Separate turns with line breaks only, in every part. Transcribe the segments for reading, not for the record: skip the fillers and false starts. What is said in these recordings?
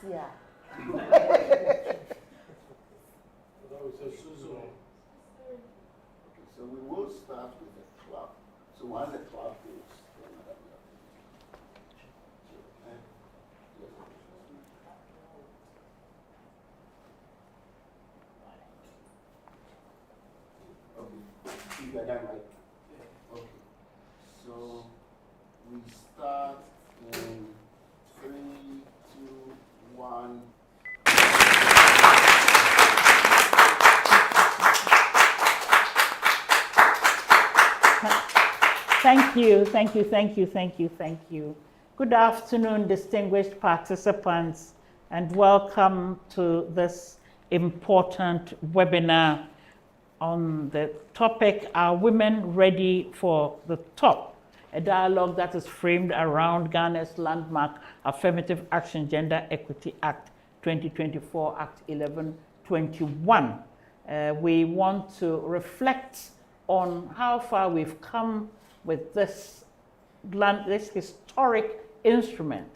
Yeah.
So we will start with the club. So once the club goes, then okay. You are done, right? Okay. So we start in 3, 2, 1.
Thank you, thank you, thank you, thank you, thank you. Good afternoon, distinguished participants, and welcome to this important webinar on the topic, Are Women Ready for the Top? A dialogue that is framed around Ghana's landmark Affirmative Action Gender Equity Act 2024, Act 1121. We want to reflect on how far we've come with this historic instrument.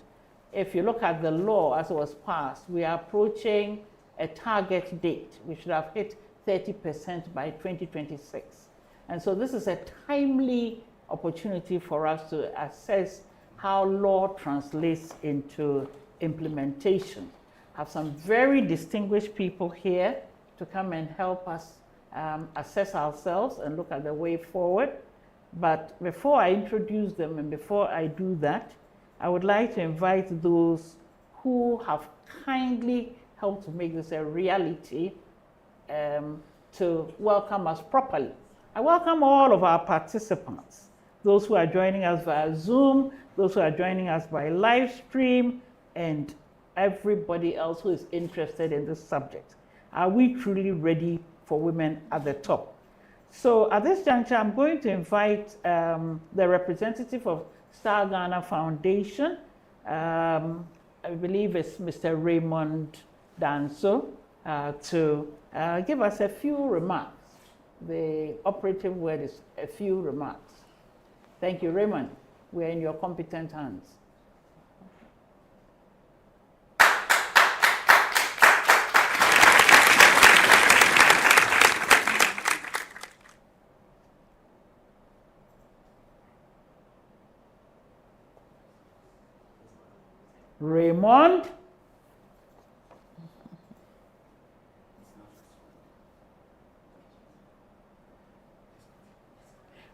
If you look at the law as it was passed, we are approaching a target date. We should have hit 30% by 2026. And so this is a timely opportunity for us to assess how law translates into implementation. I have some very distinguished people here to come and help us assess ourselves and look at the way forward. But before I introduce them and before I do that, I would like to invite those who have kindly helped to make this a reality to welcome us properly. I welcome all of our participants, those who are joining us via Zoom, those who are joining us by live stream, and everybody else who is interested in this subject. Are we truly ready for women at the top? So at this juncture, I'm going to invite the representative of Star Ghana Foundation. I believe it's Mr. Raymond Danso, to give us a few remarks. The operative word is a few remarks. Thank you, Raymond. We're in your competent hands. Raymond?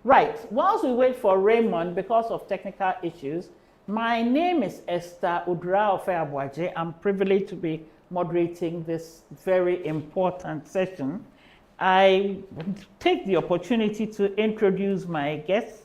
Right, whilst we wait for Raymond because of technical issues, my name is Esther Udra Ofe-Abuaje. I'm privileged to be moderating this very important session. I take the opportunity to introduce my guests,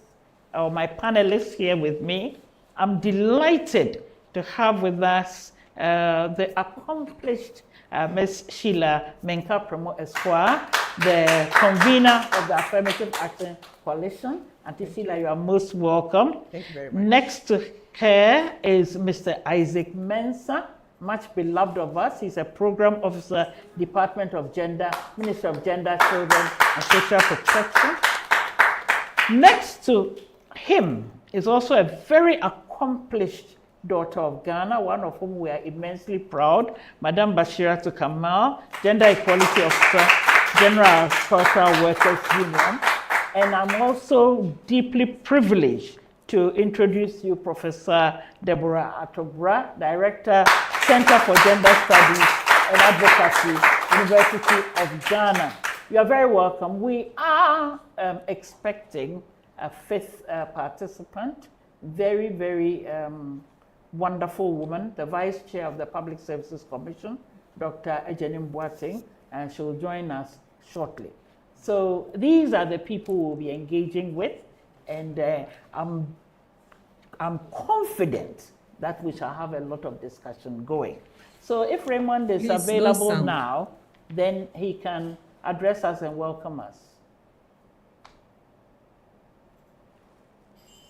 or my panelists here with me. I'm delighted to have with us the accomplished Ms. Sheila Menka-Premo Esquire, the convener of the Affirmative Action Coalition. Auntie Sheila, you are most welcome.
Thank you very much.
Next to her is Mr. Isaac Mensah, much beloved of us. He's a program officer, Department of Gender, Ministry of Gender, Children and Social Protection. Next to him is also a very accomplished daughter of Ghana, one of whom we are immensely proud, Madame Bashiratu Kamal, Gender Equality Officer, General Agricultural Workers Union. And I'm also deeply privileged to introduce you Professor Deborah Atobra, Director, Center for Gender Studies and Advocacy, University of Ghana. You are very welcome. We are expecting a fifth participant, very, very wonderful woman, the Vice Chair of the Public Services Commission, Dr. Ejenim Boateng, and she'll join us shortly. So these are the people we'll be engaging with, and I'm confident that we shall have a lot of discussion going. So if Raymond is available now, then he can address us and welcome us.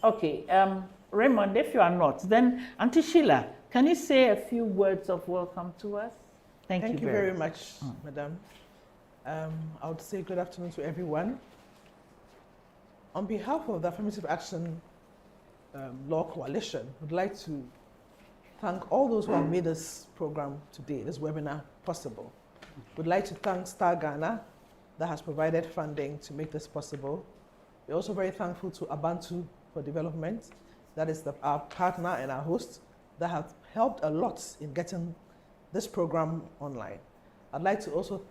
Okay, Raymond, if you are not, then Auntie Sheila, can you say a few words of welcome to us?
Thank you very much, Madam. I would say good afternoon to everyone. On behalf of the Affirmative Action Law Coalition, I would like to thank all those who have made this program today, this webinar, possible. We'd like to thank Star Ghana that has provided funding to make this possible. We're also very thankful to Abantu for Development, that is our partner and our host, that have helped a lot in getting this program online. I'd like to also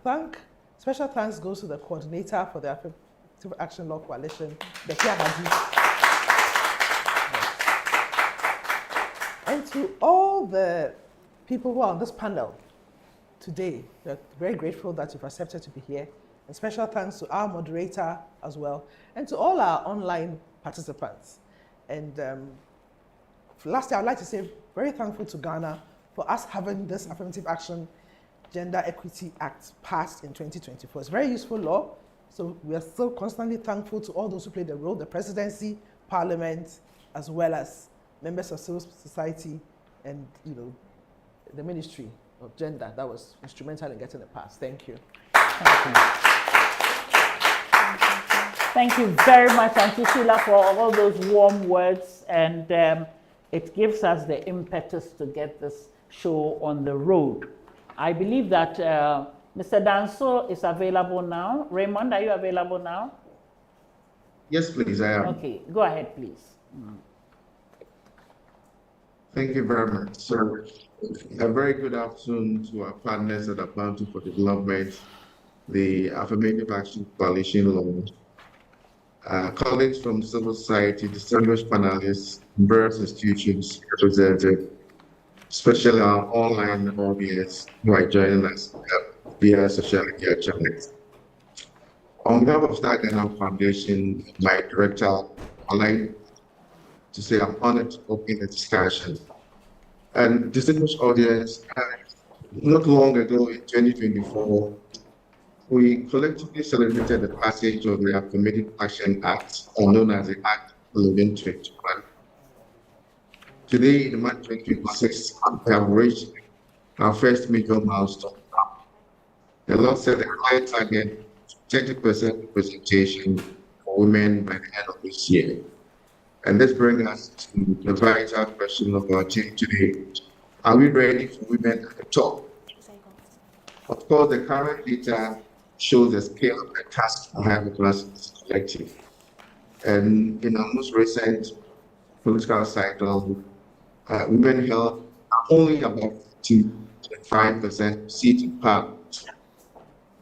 special thanks goes to the coordinator for the Affirmative Action Law Coalition, Bekia Hadi. And to all the people who are on this panel today, we're very grateful that you've accepted to be here. And special thanks to our moderator as well, and to all our online participants. And lastly, I'd like to say very thankful to Ghana for us having this Affirmative Action Gender Equity Act passed in 2024. It's a very useful law, so we are still constantly thankful to all those who played the role, the presidency, parliament, as well as members of civil society and the Ministry of Gender that was instrumental in getting it passed. Thank you.
Thank you very much, Auntie Sheila, for all those warm words, and it gives us the impetus to get this show on the road. I believe that Mr. Danso is available now. Raymond, are you available now?
Yes, please, I am.
Okay, go ahead, please.
Thank you very much. So, a very good afternoon to our partners at Affirmative for Development, the Affirmative Action Coalition, colleagues from civil society, distinguished panelists, various institutions represented, especially our online audience who are joining us via social media channels. On behalf of Star Ghana Foundation, my director, I'd like to say I'm honored to open the discussion. And distinguished audience, not long ago in 2024, we collectively celebrated the passage of the Affirmative Action Act, or known as the Act 1121. Today, in March 2026, we have reached our first major milestone. The law set a high target, 30% representation for women by the end of this year. And this brings us to the vital question of our team today. Are we ready for women at the top? Of course, the current data shows the scale of the task ahead of us as a collective. And in our most recent political cycle, women held only about 2.5% seat in parliament.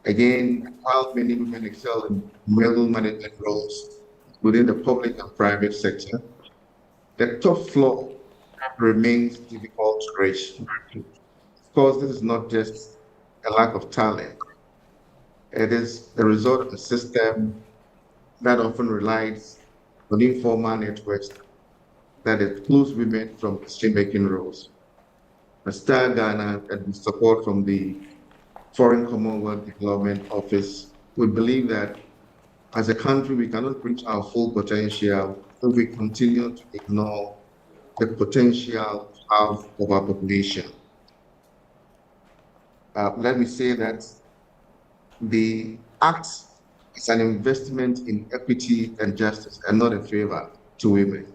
Again, while many women excel in middle management roles within the public and private sector, the top floor remains difficult to reach. Of course, this is not just a lack of talent. It is the result of a system that often relies on informal networks that excludes women from decision-making roles. At Star Ghana, and with support from the Foreign Commonwealth Development Office, we believe that as a country, we cannot reach our full potential if we continue to ignore the potential of our population. Let me say that the Act is an investment in equity and justice and not a favor to women.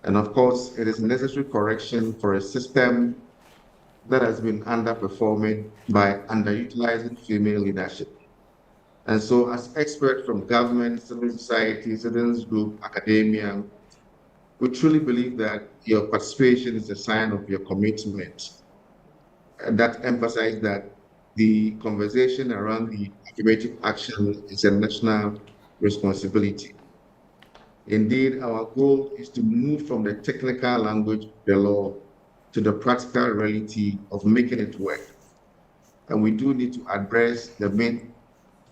And of course, it is a necessary correction for a system that has been underperforming by underutilizing female leadership. And so as experts from government, civil society, citizens group, academia, we truly believe that your participation is a sign of your commitment. And that emphasizes that the conversation around the affirmative action is a national responsibility. Indeed, our goal is to move from the technical language of the law to the practical reality of making it work. And we do need to address the myths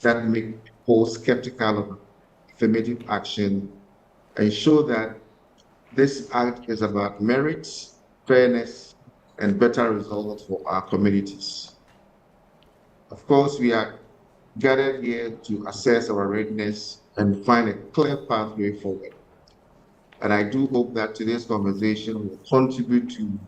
that make people skeptical of affirmative action and show that this act is about merit, fairness, and better results for our communities. Of course, we are gathered here to assess our readiness and find a clear pathway forward. And I do hope that today's conversation will contribute to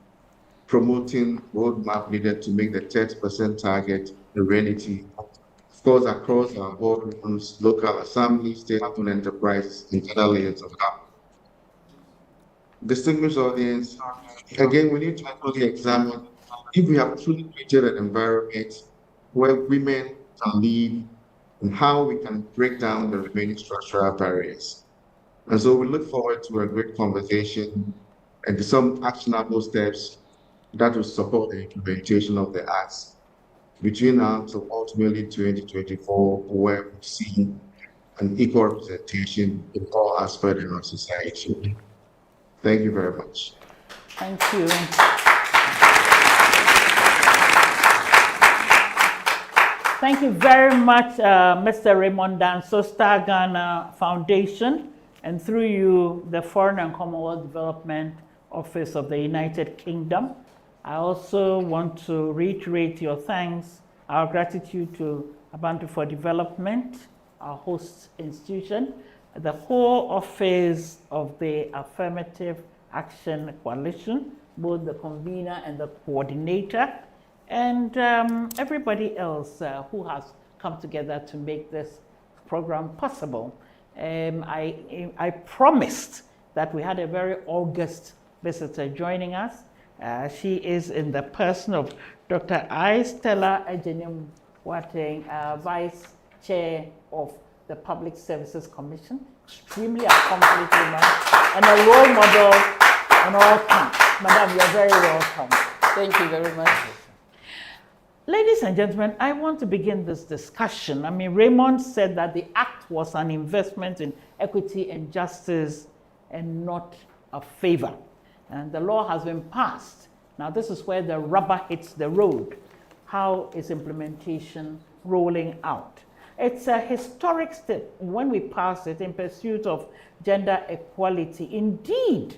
promoting roadmap needed to make the 30% target a reality. Of course, across our boardrooms, local assemblies, state-owned enterprises, and other layers of government. Distinguished audience, again, we need to truly examine if we have truly created an environment where women can lead and how we can break down the remaining structural barriers. And so we look forward to a great conversation and to some actionable steps that will support the implementation of the acts between now till ultimately 2024, where we see an equal representation in all aspects of our society. Thank you very much.
Thank you. Thank you very much, Mr. Raymond Danso, Star Ghana Foundation, and through you, the Foreign and Commonwealth Development Office of the United Kingdom. I also want to reiterate your thanks, our gratitude to Abantu for Development, our host institution, the whole office of the Affirmative Action Coalition, both the convener and the coordinator, and everybody else who has come together to make this program possible. I promised that we had a very august visitor joining us. She is in the person of Dr. I. Stella Ejenim Wateng, Vice Chair of the Public Services Commission, extremely accomplished woman, and a role model on all counts. Madam, you're very welcome.
Thank you very much.
Ladies and gentlemen, I want to begin this discussion. I mean, Raymond said that the act was an investment in equity and justice and not a favor. And the law has been passed. Now, this is where the rubber hits the road. How is implementation rolling out? It's a historic step when we pass it in pursuit of gender equality. Indeed,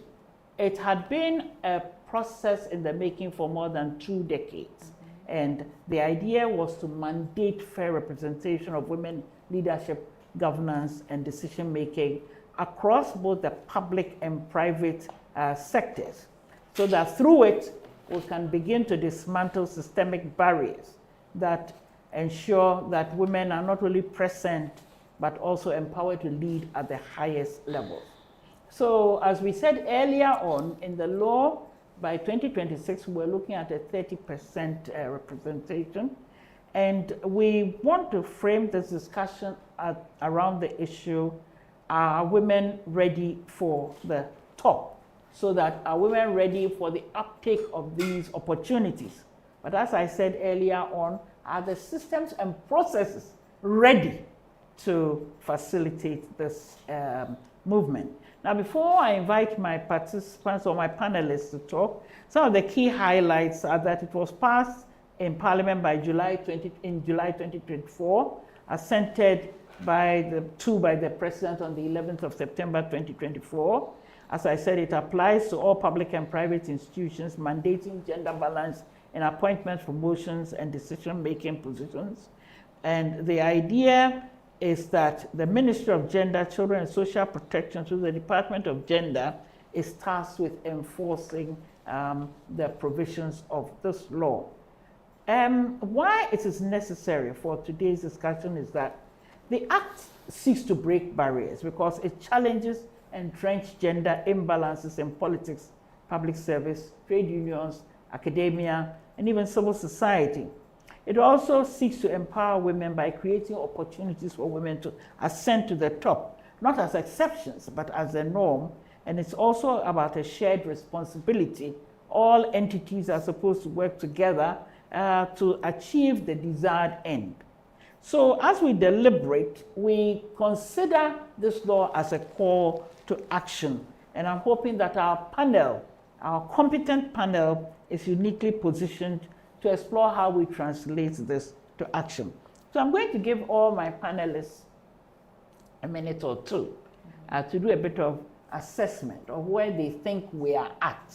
it had been a process in the making for more than 2 decades. And the idea was to mandate fair representation of women leadership, governance, and decision-making across both the public and private sectors, so that through it, we can begin to dismantle systemic barriers that ensure that women are not only present, but also empowered to lead at the highest levels. So as we said earlier on, in the law, by 2026, we're looking at a 30% representation. And we want to frame this discussion around the issue, are women ready for the top? So that are women ready for the uptake of these opportunities? But as I said earlier on, are the systems and processes ready to facilitate this movement? Now, before I invite my participants or my panelists to talk, some of the key highlights are that it was passed in Parliament by July 2024, assented by the President on the 11th of September 2024. As I said, it applies to all public and private institutions, mandating gender balance in appointments, promotions, and decision-making positions. And the idea is that the Ministry of Gender, Children and Social Protection through the Department of Gender is tasked with enforcing the provisions of this law. Why it is necessary for today's discussion is that the Act seeks to break barriers because it challenges entrenched gender imbalances in politics, public service, trade unions, academia, and even civil society. It also seeks to empower women by creating opportunities for women to ascend to the top, not as exceptions, but as a norm. And it's also about a shared responsibility. All entities are supposed to work together to achieve the desired end. So as we deliberate, we consider this law as a call to action. And I'm hoping that our panel, our competent panel, is uniquely positioned to explore how we translate this to action. So I'm going to give all my panelists a minute or two to do a bit of assessment of where they think we are at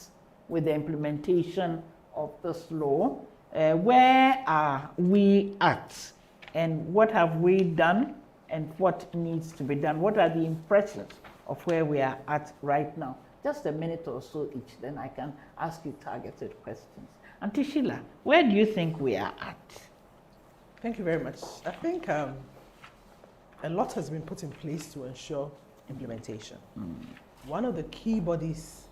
with the implementation of this law. Where are we at? And what have we done? And what needs to be done? What are the impressions of where we are at right now? Just a minute or so each, then I can ask you targeted questions. Auntie Sheila, where do you think we are at?
Thank you very much. I think a lot has been put in place to ensure implementation. One of the key bodies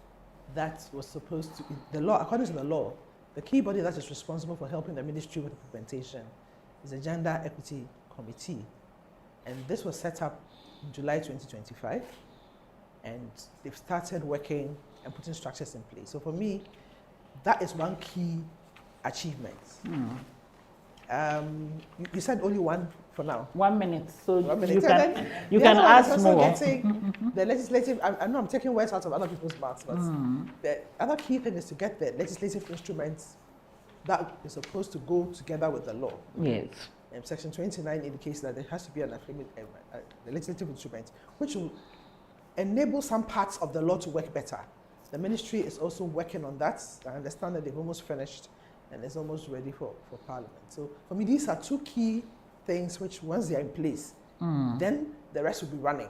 that was supposed to, the law, according to the law, the key body that is responsible for helping the ministry with implementation is the Gender Equity Committee. And this was set up in July 2025, and they've started working and putting structures in place. So for me, that is one key achievement. You said only one for now.
1 minute, so
1 minute.
you
So
can
then
you
the
can
other one is
ask
also
more.
getting the legislative. I know I'm taking words out of other people's mouths, but the other key thing is to get the legislative instruments that is supposed to go together with the law.
Yes.
Section 29 indicates that there has to be an affirmative, the legislative instrument, which will enable some parts of the law to work better. The ministry is also working on that. I understand that they've almost finished and it's almost ready for Parliament. So for me, these are two key things which, once they are in place, then the rest will be running.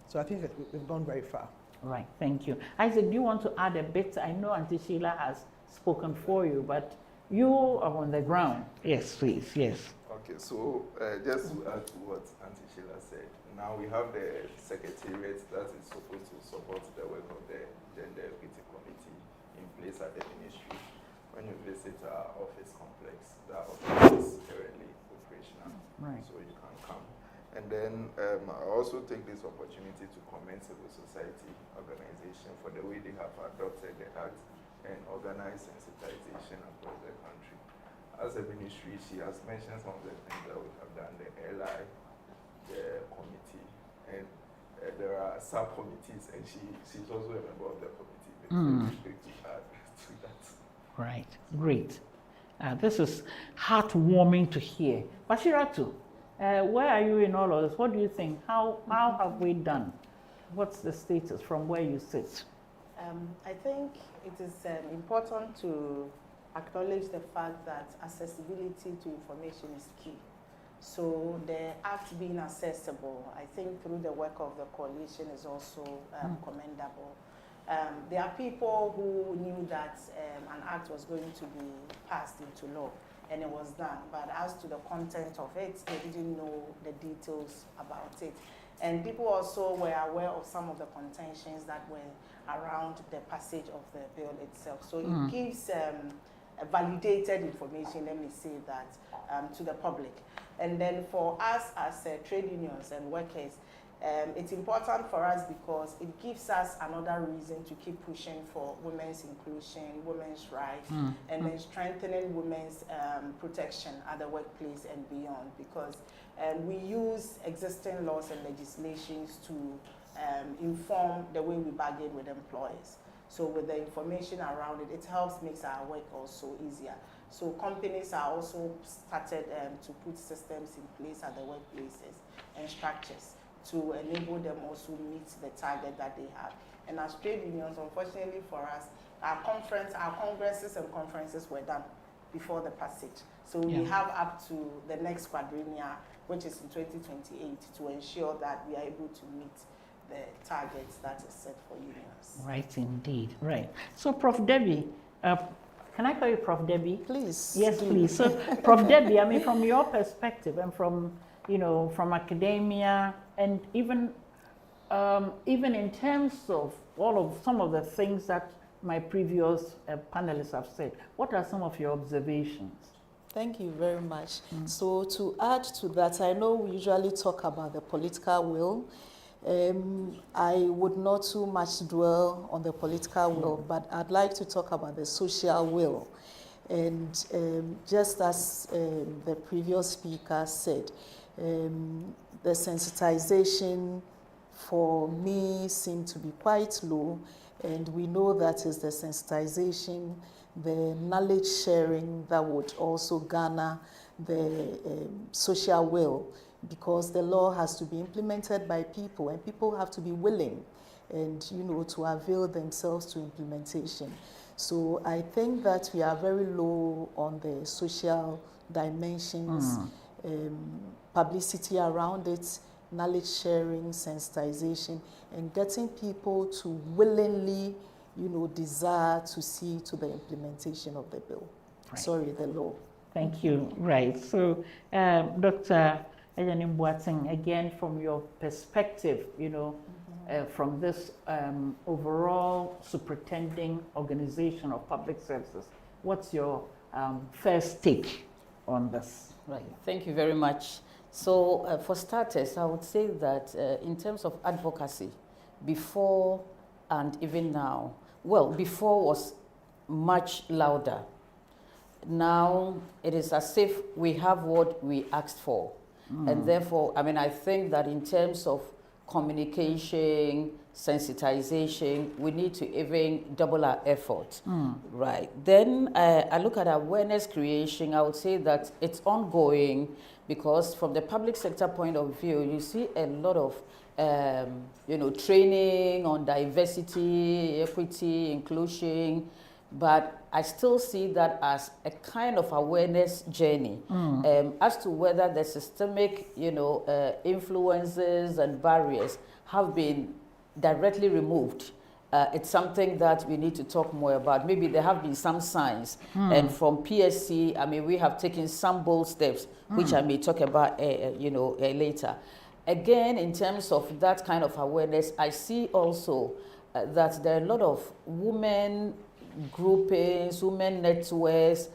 So I think that we've gone very far.
Right, thank you. Isaac, do you want to add a bit? I know Auntie Sheila has spoken for you, but you are on the ground. Yes, please, yes.
Okay, so just to add to what Auntie Sheila said, now we have the secretariat that is supposed to support the work of the Gender Equity Committee in place at the ministry. When you visit our office complex, that office is currently operational,
Right.
so you can come. And then I also take this opportunity to commend civil society organization for the way they have adopted the act and organized sensitization across the country. As a ministry, she has mentioned some of the things that we have done, the LI, the committee, and there are subcommittees, and she's also a member of the committee. To add to that.
Right, great. This is heartwarming to hear. Bashiratu, where are you in all of this? What do you think? How have we done? What's the status from where you sit?
I think it is important to acknowledge the fact that accessibility to information is key. So the act being accessible, I think through the work of the coalition is also commendable. There are people who knew that an act was going to be passed into law, and it was done. But as to the content of it, they didn't know the details about it. And people also were aware of some of the contentions that were around the passage of the bill itself. So it gives validated information, let me say that, to the public. And then for us as trade unions and workers, it's important for us because it gives us another reason to keep pushing for women's inclusion, women's rights, and then strengthening women's protection at the workplace and beyond, because we use existing laws and legislations to inform the way we bargain with employers. So with the information around it, it helps make our work also easier. So companies are also started to put systems in place at the workplaces and structures to enable them also meet the target that they have. And as trade unions, unfortunately for us, our congresses and conferences were done before the passage. So we have up to the next quadrennial, which is in 2028, to ensure that we are able to meet the targets that is set for unions.
Right, indeed. Right. So, Prof. Debbie, can I call you Prof. Debbie?
Please.
Yes, please. So, Prof. Debbie, I mean, from your perspective and from, from academia, and even in terms of some of the things that my previous panelists have said, what are some of your observations?
Thank you very much. So to add to that, I know we usually talk about the political will. I would not too much dwell on the political will, but I'd like to talk about the social will. And just as the previous speaker said, the sensitization for me seemed to be quite low, and we know that is the sensitization, the knowledge sharing that would also garner the social will, because the law has to be implemented by people, and people have to be willing and to avail themselves to implementation. So I think that we are very low on the social dimensions, publicity around it, knowledge sharing, sensitization, and getting people to willingly, desire to see to the implementation of the bill.
Right.
Sorry, the law.
Thank you. Right. So, Dr. Ejanim Boateng, again, from your perspective, from this overall superintending organization of public services. What's your first take on this?
Right, thank you very much. So for starters, I would say that in terms of advocacy, before and even now, well, before was much louder. Now it is as if we have what we asked for. And therefore, I mean, I think that in terms of communication, sensitization, we need to even double our effort. Right. Then I look at awareness creation. I would say that it's ongoing because from the public sector point of view, you see a lot of training on diversity, equity, inclusion, but I still see that as a kind of awareness journey as to whether the systemic, influences and barriers have been directly removed. It's something that we need to talk more about. Maybe there have been some signs, and from PSC, I mean, we have taken some bold steps, which I may talk about, later. Again, in terms of that kind of awareness, I see also that there are a lot of women groupings, women networks,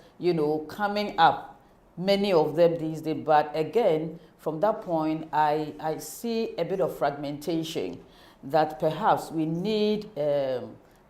coming up, many of them these days. But again, from that point, I see a bit of fragmentation that perhaps we need,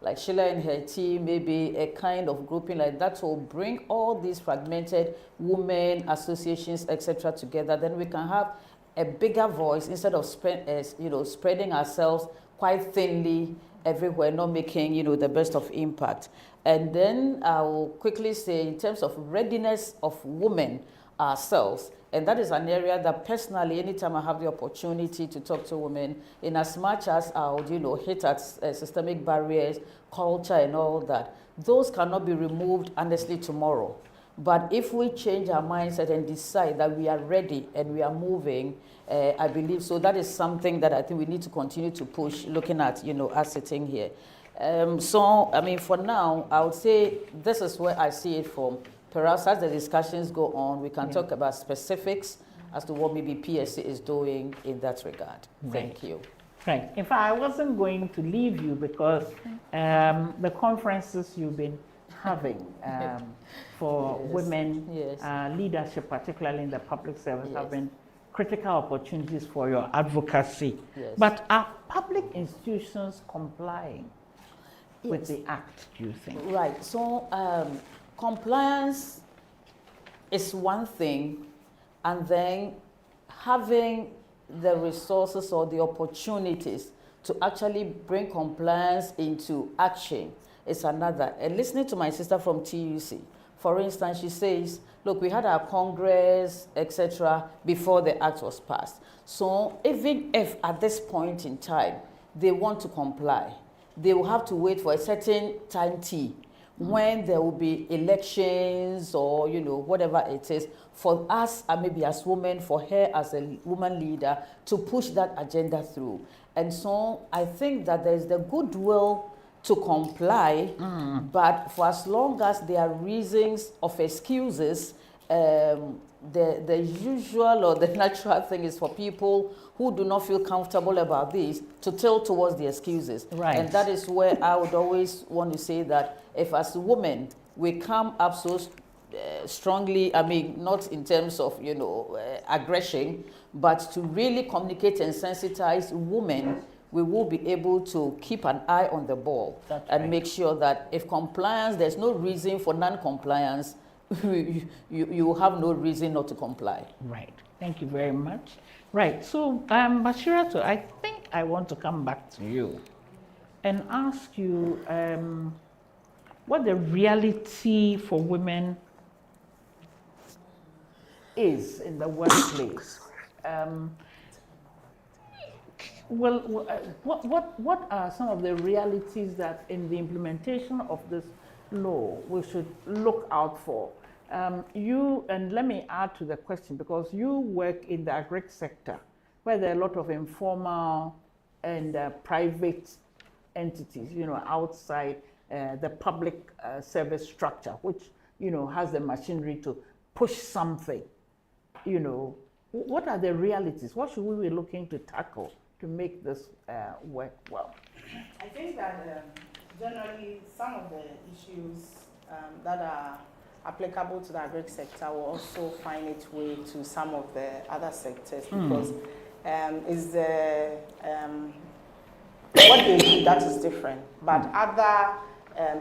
like Sheila and her team, maybe a kind of grouping like that will bring all these fragmented women associations, etc., together. Then we can have a bigger voice instead of spreading ourselves quite thinly everywhere, not making the best of impact. And then I will quickly say, in terms of readiness of women ourselves, and that is an area that personally, anytime I have the opportunity to talk to women, in as much as I would hit at systemic barriers, culture and all that, those cannot be removed honestly tomorrow. But if we change our mindset and decide that we are ready and we are moving, I believe so. That is something that I think we need to continue to push, looking at, us sitting here. So, I mean, for now, I would say this is where I see it from. Perhaps as the discussions go on, we can talk about specifics as to what maybe PSC is doing in that regard. Thank you.
Right. In fact, I wasn't going to leave you because the conferences you've been having for women leadership, particularly in the public service, have been critical opportunities for your advocacy. But are public institutions complying with the Act, do you think?
Right. So compliance is one thing, and then having the resources or the opportunities to actually bring compliance into action is another. And listening to my sister from TUC, for instance, she says, look, we had our Congress, etc., before the Act was passed. So even if at this point in time they want to comply, they will have to wait for a certain time T when there will be elections or, whatever it is, for us, and maybe as women, for her as a woman leader, to push that agenda through. And so I think that there is the goodwill to comply, but for as long as there are reasons of excuses, the usual or the natural thing is for people who do not feel comfortable about this to tilt towards the excuses.
Right.
And that is where I would always want to say that if as women we come up so strongly, I mean, not in terms of, aggression, but to really communicate and sensitize women, we will be able to keep an eye on the ball and make sure that if compliance, there's no reason for non-compliance, you have no reason not to comply.
Right. Thank you very much. Right. So, Bashirato, I think I want to come back to you and ask you what the reality for women is in the workplace. What are some of the realities that in the implementation of this law we should look out for? And let me add to the question, because you work in the agri sector, where there are a lot of informal and private entities, outside the public service structure, which, has the machinery to push something. What are the realities? What should we be looking to tackle to make this work well?
I think that generally some of the issues that are applicable to the agri sector will also find its way to some of the other sectors because it's the what they do that is different, but other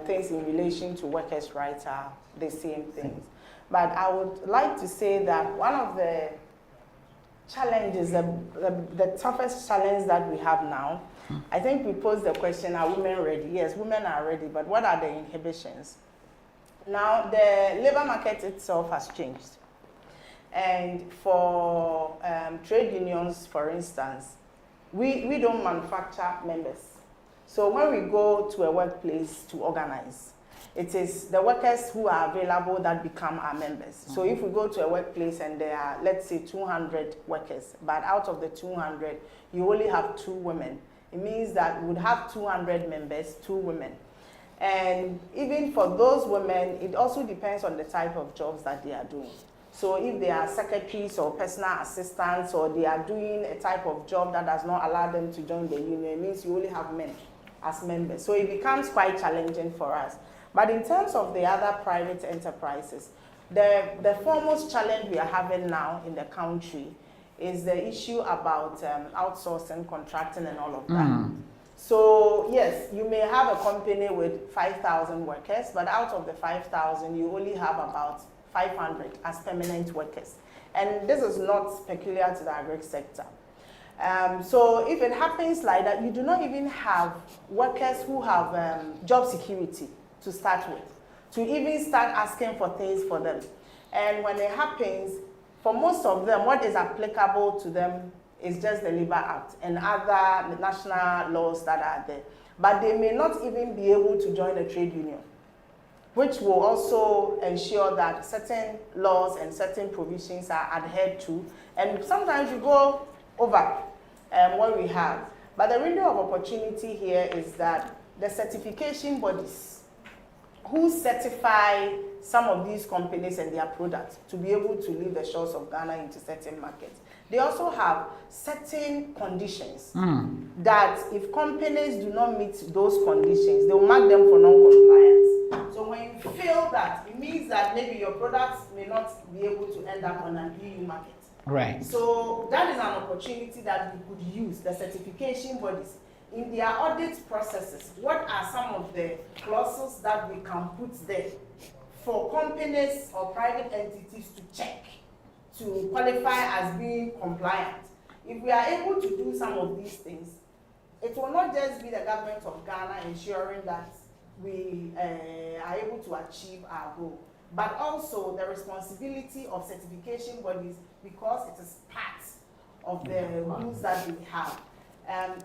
things in relation to workers' rights are the same things. But I would like to say that one of the challenges, the toughest challenge that we have now, I think we posed the question, are women ready? Yes, women are ready, but what are the inhibitions? Now, the labor market itself has changed. And for trade unions, for instance, we don't manufacture members. So when we go to a workplace to organize, it is the workers who are available that become our members. So if we go to a workplace and there are, let's say, 200 workers, but out of the 200, you only have 2 women. It means that we would have 200 members, 2 women. And even for those women, it also depends on the type of jobs that they are doing. So if they are secretaries or personal assistants, or they are doing a type of job that does not allow them to join the union, it means you only have men as members. So it becomes quite challenging for us. But in terms of the other private enterprises, the foremost challenge we are having now in the country is the issue about outsourcing, contracting, and all of that. So yes, you may have a company with 5,000 workers, but out of the 5,000, you only have about 500 as permanent workers. And this is not peculiar to the agri sector. So if it happens like that, you do not even have workers who have job security to start with, to even start asking for things for them. And when it happens, for most of them, what is applicable to them is just the Labor Act and other national laws that are there. But they may not even be able to join a trade union, which will also ensure that certain laws and certain provisions are adhered to. And sometimes you go over what we have. But the window of opportunity here is that the certification bodies who certify some of these companies and their products to be able to leave the shores of Ghana into certain markets, they also have certain conditions that if companies do not meet those conditions, they will mark them for non-compliance. So when you fail that, it means that maybe your products may not be able to end up on an EU market.
Right.
So that is an opportunity that we could use, the certification bodies. In their audit processes, what are some of the clauses that we can put there for companies or private entities to check, to qualify as being compliant? If we are able to do some of these things, it will not just be the government of Ghana ensuring that we are able to achieve our goal, but also the responsibility of certification bodies, because it is part of the rules that we have.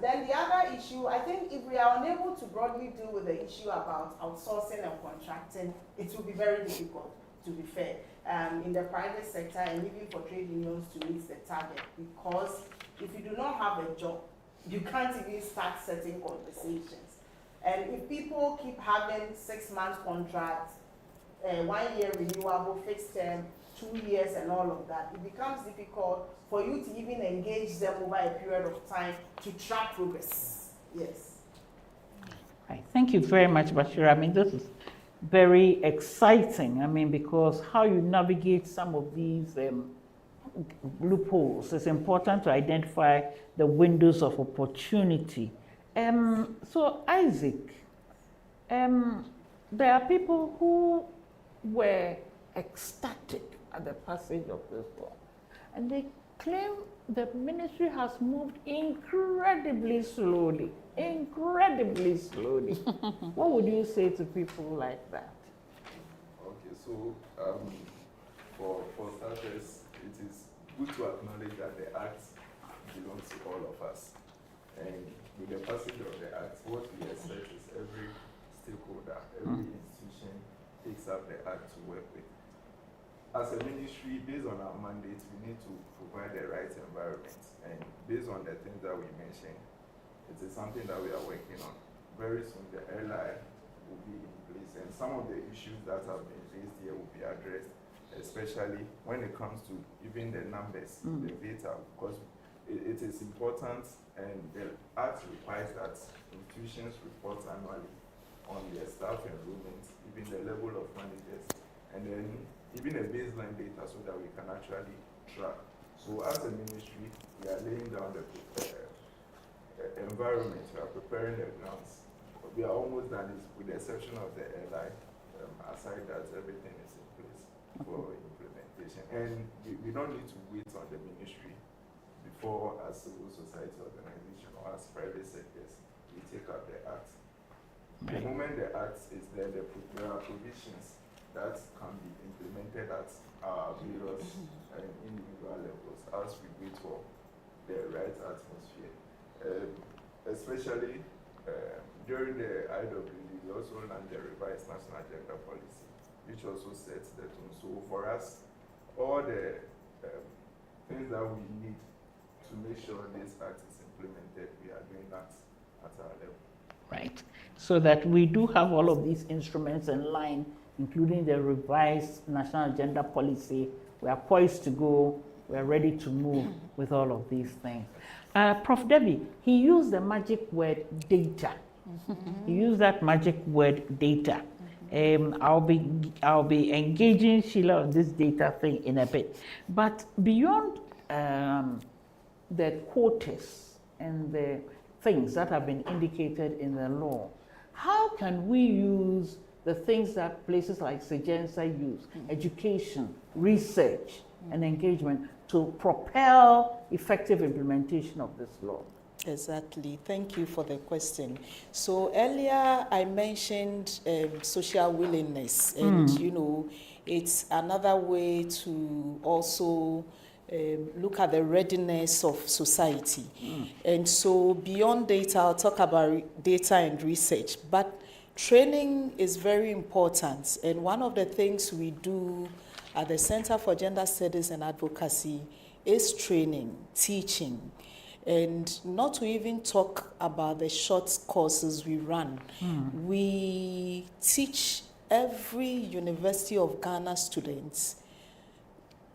Then the other issue, I think if we are unable to broadly deal with the issue about outsourcing and contracting, it will be very difficult, to be fair, in the private sector and even for trade unions to meet the target, because if you do not have a job, you can't even start setting conversations. And if people keep having 6-month contracts, 1 year renewable, fixed term, 2 years and all of that, it becomes difficult for you to even engage them over a period of time to track progress. Yes.
Right. Thank you very much, Bashir. I mean, this is very exciting. I mean, because how you navigate some of these loopholes is important to identify the windows of opportunity. So, Isaac, there are people who were ecstatic at the passage of this law, and they claim the ministry has moved incredibly slowly. Incredibly slowly. What would you say to people like that?
Okay, so for starters, it is good to acknowledge that the Act belongs to all of us. And with the passage of the Act, what we expect is every stakeholder, every institution takes up the Act to work with. As a ministry, based on our mandate, we need to provide the right environment. And based on the things that we mentioned, it is something that we are working on. Very soon, the airline will be in place, and some of the issues that have been raised here will be addressed, especially when it comes to even the numbers, the data, because it is important, and the Act requires that institutions report annually on their staff enrollment, even the level of managers, and then even a baseline data so that we can actually track. So as a ministry, we are laying down the environment, we are preparing the grounds. We are almost done, with the exception of the airline. Aside that, everything is in place for implementation. And we don't need to wait on the ministry before, as civil society organization or as private sectors, we take up the Act. The moment the Act is there, there are provisions that can be implemented at our various individual levels as we wait for the right atmosphere. Especially during the IWD, we also launched the revised national gender policy, which also sets the tone. So for us, all the things that we need to make sure this Act is implemented, we are doing that at our level.
Right. So that we do have all of these instruments in line, including the revised national gender policy. We are poised to go. We are ready to move with all of these things. Prof. Debbie, he used the magic word data. He used that magic word data. I'll be engaging Sheila on this data thing in a bit. But beyond the quotas and the things that have been indicated in the law, how can we use the things that places like Sejensa use, education, research, and engagement to propel effective implementation of this law?
Exactly. Thank you for the question. So earlier I mentioned social willingness, and you know, it's another way to also look at the readiness of society. And so beyond data, I'll talk about data and research, but training is very important. And one of the things we do at the Center for Gender Studies and Advocacy is training, teaching, and not to even talk about the short courses we run. We teach every University of Ghana students,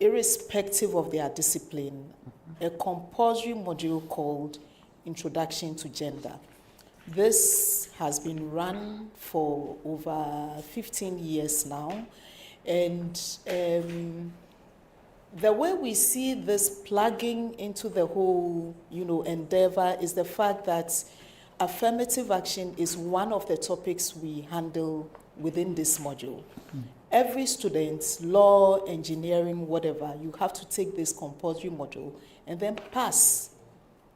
irrespective of their discipline, a compulsory module called Introduction to Gender. This has been run for over 15 years now, and the way we see this plugging into the whole, endeavor is the fact that affirmative action is one of the topics we handle within this module. Every student, law, engineering, whatever, you have to take this compulsory module and then pass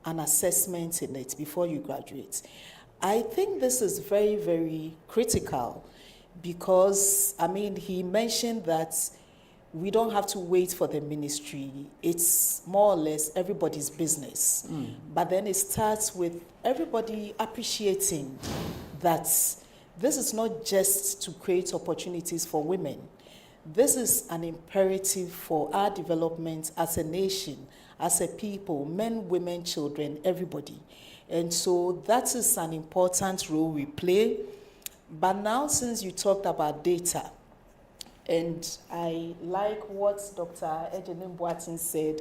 an assessment in it before you graduate. I think this is very, very critical because, he mentioned that we don't have to wait for the ministry. It's more or less everybody's business. But then it starts with everybody appreciating that this is not just to create opportunities for women. This is an imperative for our development as a nation, as a people, men, women, children, everybody. And so that is an important role we play. But now, since you talked about data, and I like what Dr. Ejenim Boatin said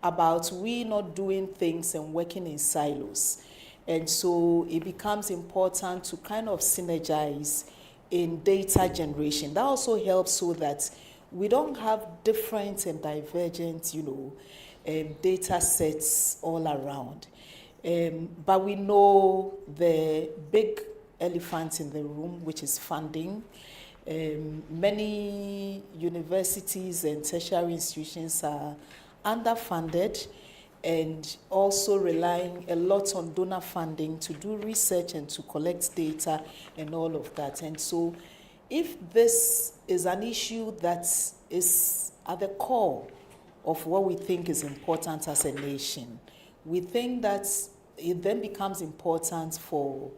about we not doing things and working in silos. And so it becomes important to kind of synergize in data generation. That also helps so that we don't have different and divergent, data sets all around. But we know the big elephant in the room, which is funding. Many universities and tertiary institutions are underfunded and also relying a lot on donor funding to do research and to collect data and all of that. And so if this is an issue that is at the core of what we think is important as a nation, we think that it then becomes important for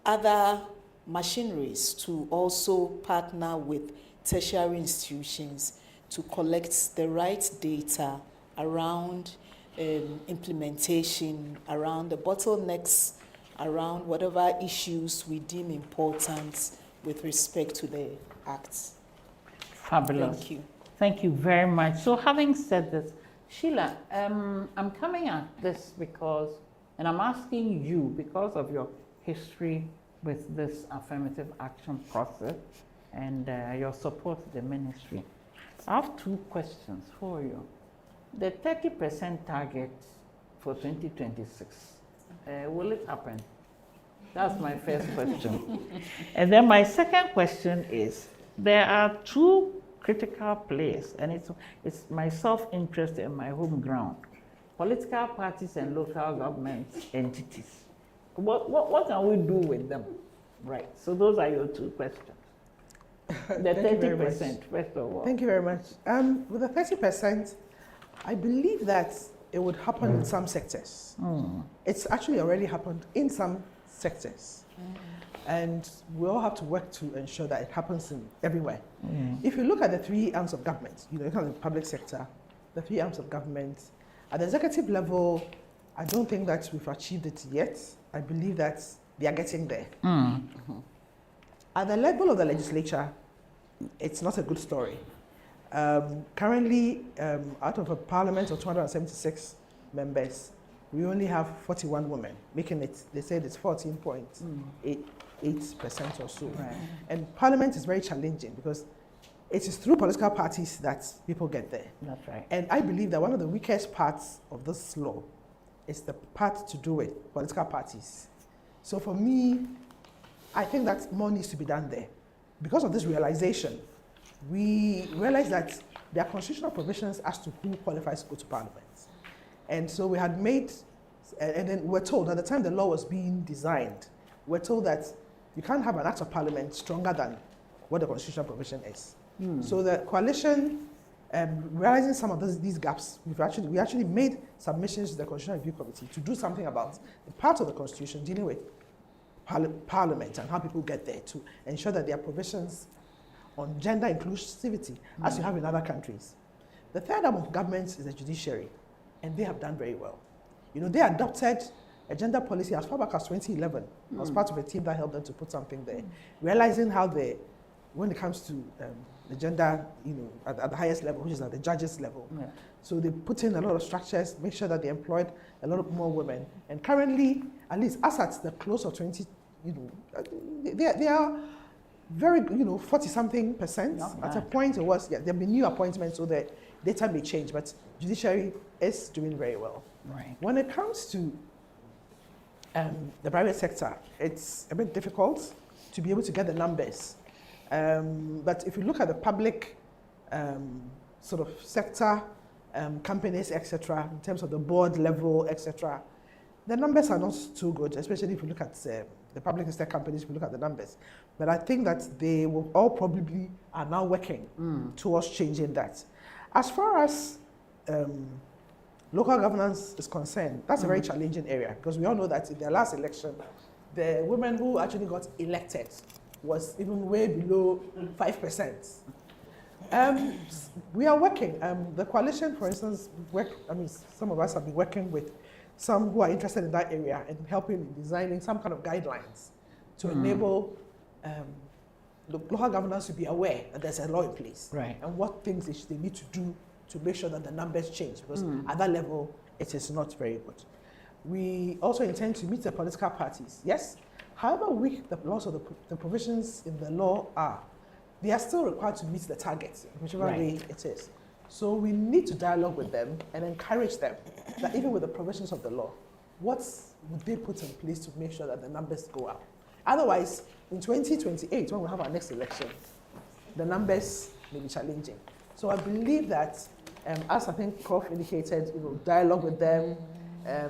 other machineries to also partner with tertiary institutions to collect the right data around implementation, around the bottlenecks, around whatever issues we deem important with respect to the Act.
Fabulous.
Thank you.
Thank you very much. So having said this, Sheila, I'm coming at this because, and I'm asking you because of your history with this affirmative action process and your support to the ministry. I have 2 questions for you. The 30% target for 2026, will it happen? That's my first question. And then my second question is, there are 2 critical players, and it's my self-interest and my home ground: political parties and local government entities. What can we do with them? Right. So those are your 2 questions. The 30%, first of all.
Thank you very much. With the 30%, I believe that it would happen in some sectors. It's actually already happened in some sectors. And we all have to work to ensure that it happens in everywhere. If you look at the 3 arms of government, you look at the public sector, the 3 arms of government, at the executive level, I don't think that we've achieved it yet. I believe that they are getting there. At the level of the legislature, it's not a good story. Currently, out of a parliament of 276 members, we only have 41 women, making it, they said it's 14.8% or so.
Right.
And parliament is very challenging because it is through political parties that people get there.
That's right.
And I believe that one of the weakest parts of this law is the part to do with political parties. So for me, I think that more needs to be done there. Because of this realization, we realized that there are constitutional provisions as to who qualifies to go to parliament. And so we had made, and then we're told, at the time the law was being designed, we're told that you can't have an act of parliament stronger than what the constitutional provision is. So the coalition, realizing some of these gaps, we actually made submissions to the Constitutional Review Committee to do something about the part of the Constitution dealing with parliament and how people get there, to ensure that there are provisions on gender inclusivity, as you have in other countries. The 3rd arm of government is the judiciary, and they have done very well. You know, they adopted a gender policy as far back as 2011. I was part of a team that helped them to put something there, realizing how when it comes to the gender, you know, at the highest level, which is at the judges level. So they put in a lot of structures, make sure that they employed a lot of more women. And currently, at least as at the close of 20, you know, they are very, you know, 40-something%. At a point it was, there have been new appointments, so the data may change, but judiciary is doing very well.
Right.
When it comes to the private sector, it's a bit difficult to be able to get the numbers. But if you look at the public sort of sector, companies, etc., in terms of the board level, etc., the numbers are not too good, especially if you look at the public sector companies, if you look at the numbers. But I think that they will all probably are now working towards changing that. As far as local governance is concerned, that's a very challenging area, because we all know that in the last election, the women who actually got elected was even way below 5%. We are working. The coalition, for instance, some of us have been working with some who are interested in that area and helping in designing some kind of guidelines to enable local governance to be aware that there's a law in place,
Right.
and what things they need to do to make sure that the numbers change, because at that level, it is not very good. We also intend to meet the political parties, yes. However weak the laws of the provisions in the law are, they are still required to meet the targets, whichever way it is. So we need to dialogue with them and encourage them that even with the provisions of the law, what would they put in place to make sure that the numbers go up? Otherwise, in 2028, when we have our next election, the numbers may be challenging. So I believe that, as I think Prof indicated, dialogue with them,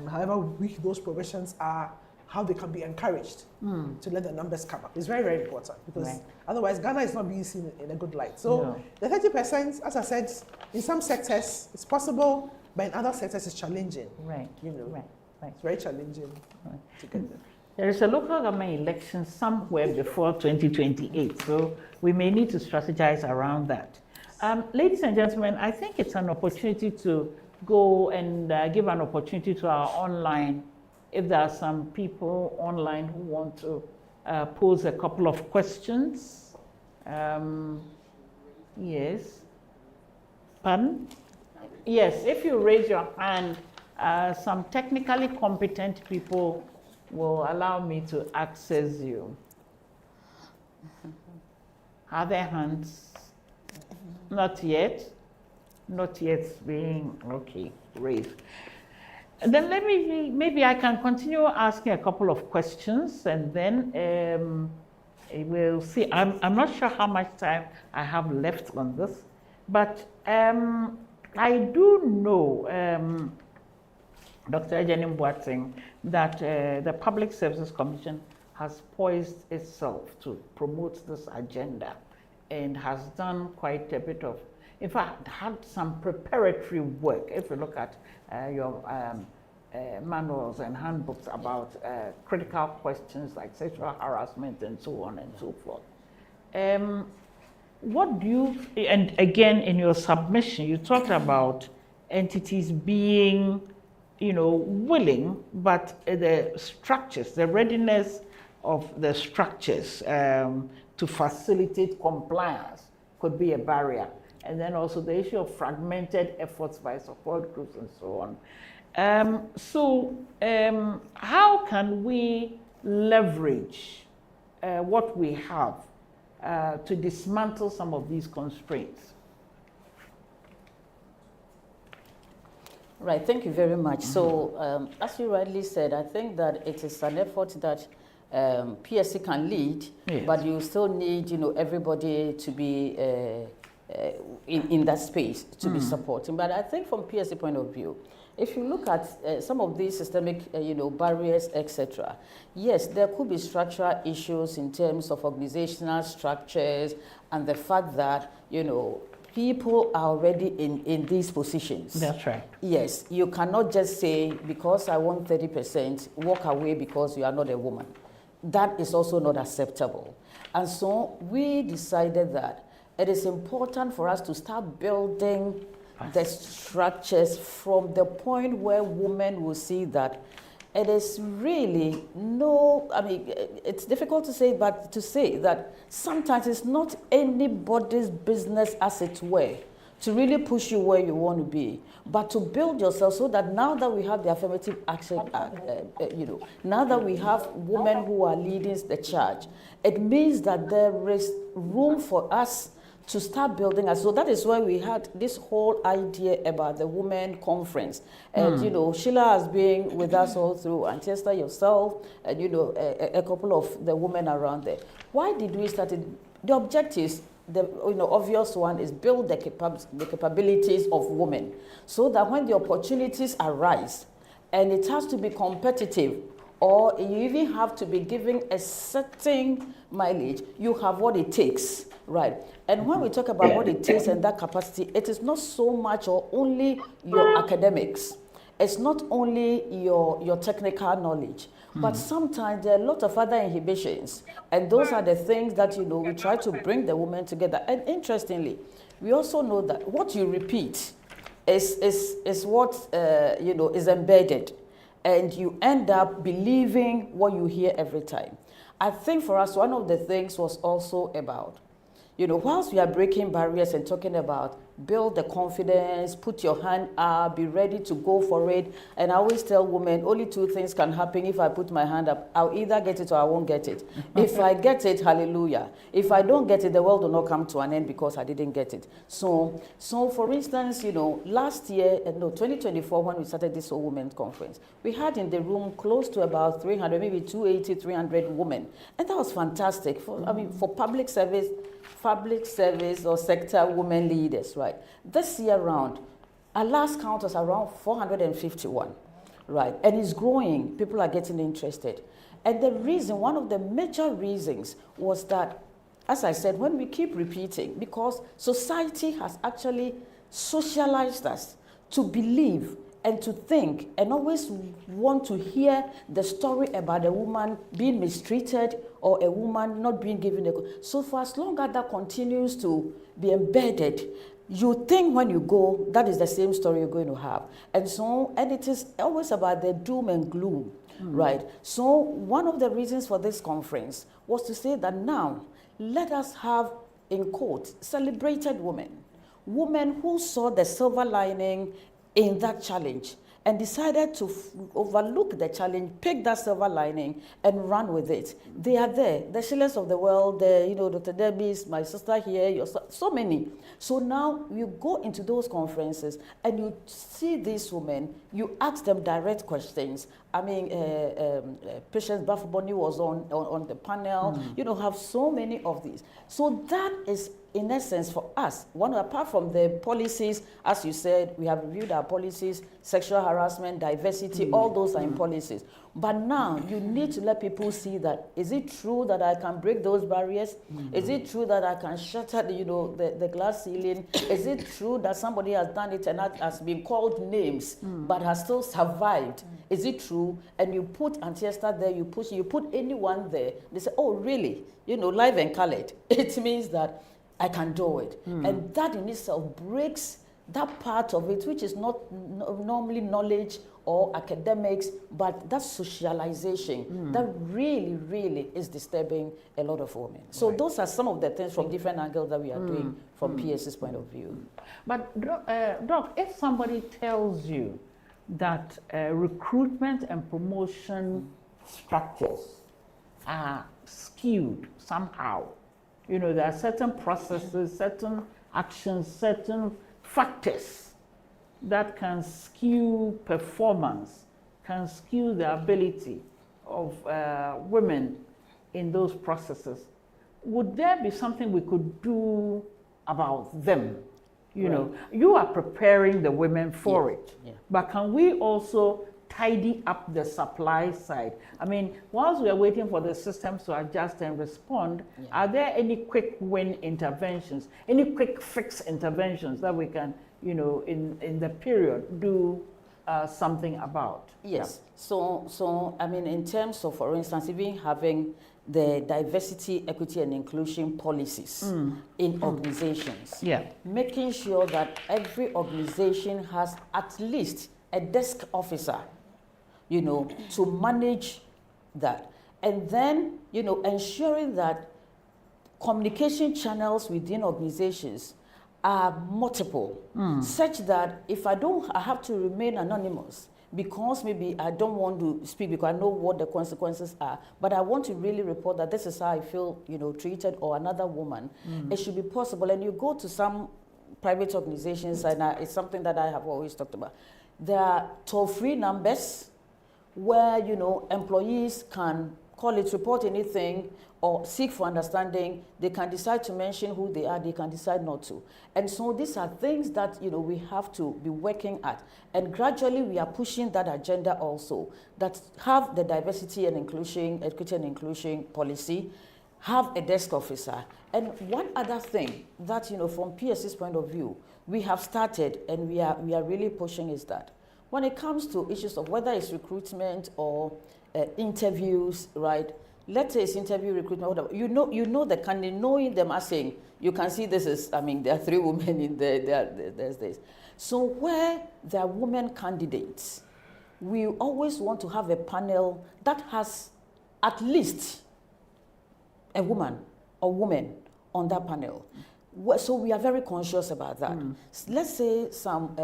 however weak those provisions are, how they can be encouraged to let the numbers come up. It's very, very important, because otherwise Ghana is not being seen in a good light. So the 30%, as I said, in some sectors it's possible, but in other sectors it's challenging.
Right.
Right. It's very challenging to get there.
There is a local government election somewhere before 2028, so we may need to strategize around that. Ladies and gentlemen, I think it's an opportunity to go and give an opportunity to our online, if there are some people online who want to pose a couple of questions.
Happy
Yes. Pardon? Yes, if you raise your hand, some technically competent people will allow me to access you. Are there hands? Not yet. Not yet being, okay, raised. And then maybe I can continue asking a couple of questions, and then we'll see. I'm not sure how much time I have left on this, but I do know, Dr. Ejenim Boateng, that the Public Services Commission has poised itself to promote this agenda and has done quite a bit of, in fact, had some preparatory work. If you look at your manuals and handbooks about critical questions like sexual harassment and so on and so forth. What do you, and again in your submission, you talked about entities being, willing, but the structures, the readiness of the structures to facilitate compliance could be a barrier. And then also the issue of fragmented efforts by support groups and so on. How can we leverage what we have to dismantle some of these constraints?
Right, thank you very much. So, as you rightly said, I think that it is an effort that PSC can lead, yes, but you still need, everybody to be in that space to be supporting. But I think from PSC point of view, if you look at some of these systemic, barriers, etc., yes, there could be structural issues in terms of organizational structures and the fact that, people are already in these positions.
That's right.
Yes, you cannot just say, because I want 30%, walk away because you are not a woman. That is also not acceptable. And so we decided that it is important for us to start building the structures from the point where women will see that it is really it's difficult to say, but to say that sometimes it's not anybody's business, as it were, to really push you where you want to be, but to build yourself so that now that we have the Affirmative Action Act, now that we have women who are leading the charge, it means that there is room for us to start building us. So that is why we had this whole idea about the Women Conference. And, Sheila has been with us all through, and Chester, yourself, and, a couple of the women around there. Why did we start it? The objectives, the obvious one is build the capabilities of women so that when the opportunities arise, and it has to be competitive, or you even have to be giving a certain mileage, you have what it takes, right? And when we talk about what it takes and that capacity, it is not so much or only your academics. It's not only your technical knowledge, but sometimes there are a lot of other inhibitions. And those are the things that, we try to bring the women together. And interestingly, we also know that what you repeat is what, is embedded. And you end up believing what you hear every time. I think for us, one of the things was also about, whilst we are breaking barriers and talking about build the confidence, put your hand up, be ready to go for it. And I always tell women, only two things can happen if I put my hand up. I'll either get it or I won't get it. If I get it, hallelujah. If I don't get it, the world will not come to an end because I didn't get it. So for instance, last year, 2024, when we started this whole women's conference, we had in the room close to about 300, maybe 280, 300 women. And that was fantastic for public service or sector women leaders, right? This year round, our last count was around 451, right? And it's growing. People are getting interested. And one of the major reasons was that, as I said, when we keep repeating, because society has actually socialized us to believe and to think and always want to hear the story about a woman being mistreated or a woman not being given so for as long as that continues to be embedded, you think when you go, that is the same story you're going to have. And it is always about the doom and gloom, right? So one of the reasons for this conference was to say that now, let us have, in quotes, celebrated women women who saw the silver lining in that challenge and decided to overlook the challenge, pick that silver lining, and run with it. They are there. The Shillers of the world, the, Dr. Debbie's, my sister here, so many. So now you go into those conferences and you see these women, you ask them direct questions. I mean, Patience Bafuboni was on the panel, have so many of these. So that is, in essence, for us, apart from the policies, as you said, we have reviewed our policies, sexual harassment, diversity, all those are in policies. But now you need to let people see that, is it true that I can break those barriers? Is it true that I can shatter the glass ceiling? Is it true that somebody has done it and has been called names but has still survived? Is it true? And you put Auntie Esther there, you put anyone there, they say, oh really? Live and colored. It means that I can do it. And that in itself breaks that part of it, which is not normally knowledge or academics, but that socialization that really, really is disturbing a lot of women. So those are some of the things from different angles that we are doing from PS's point of view.
But Doc, if somebody tells you that recruitment and promotion structures are skewed somehow, there are certain processes, certain actions, certain factors that can skew performance, can skew the ability of women in those processes. Would there be something we could do about them? You are preparing the women for it, but can we also tidy up the supply side? I mean, whilst we are waiting for the systems to adjust and respond, are there any quick win interventions, any quick fix interventions that we can, in the period, do something about?
Yes. So I mean, in terms of, for instance, even having the diversity, equity, and inclusion policies in organizations, making sure that every organization has at least a desk officer, to manage that. And then, ensuring that communication channels within organizations are multiple, such that if I have to remain anonymous because maybe I don't want to speak because I know what the consequences are, but I want to really report that this is how I feel, treated, or another woman, it should be possible. And you go to some private organizations, and it's something that I have always talked about. There are toll-free numbers where, employees can call it, report anything, or seek for understanding. They can decide to mention who they are, they can decide not to. And so these are things that, we have to be working at. And gradually we are pushing that agenda also, that have the diversity and inclusion, equity and inclusion policy, have a desk officer. And one other thing that, from PSC's point of view, we have started and we are really pushing is that when it comes to issues of whether it's recruitment or interviews, right? Let's say it's interview, recruitment, whatever. You know the candidate, knowing them as saying, you can see this is, there are 3 women in there, there's this. So where there are women candidates, we always want to have a panel that has at least a woman or women on that panel. So we are very conscious about that. Let's say some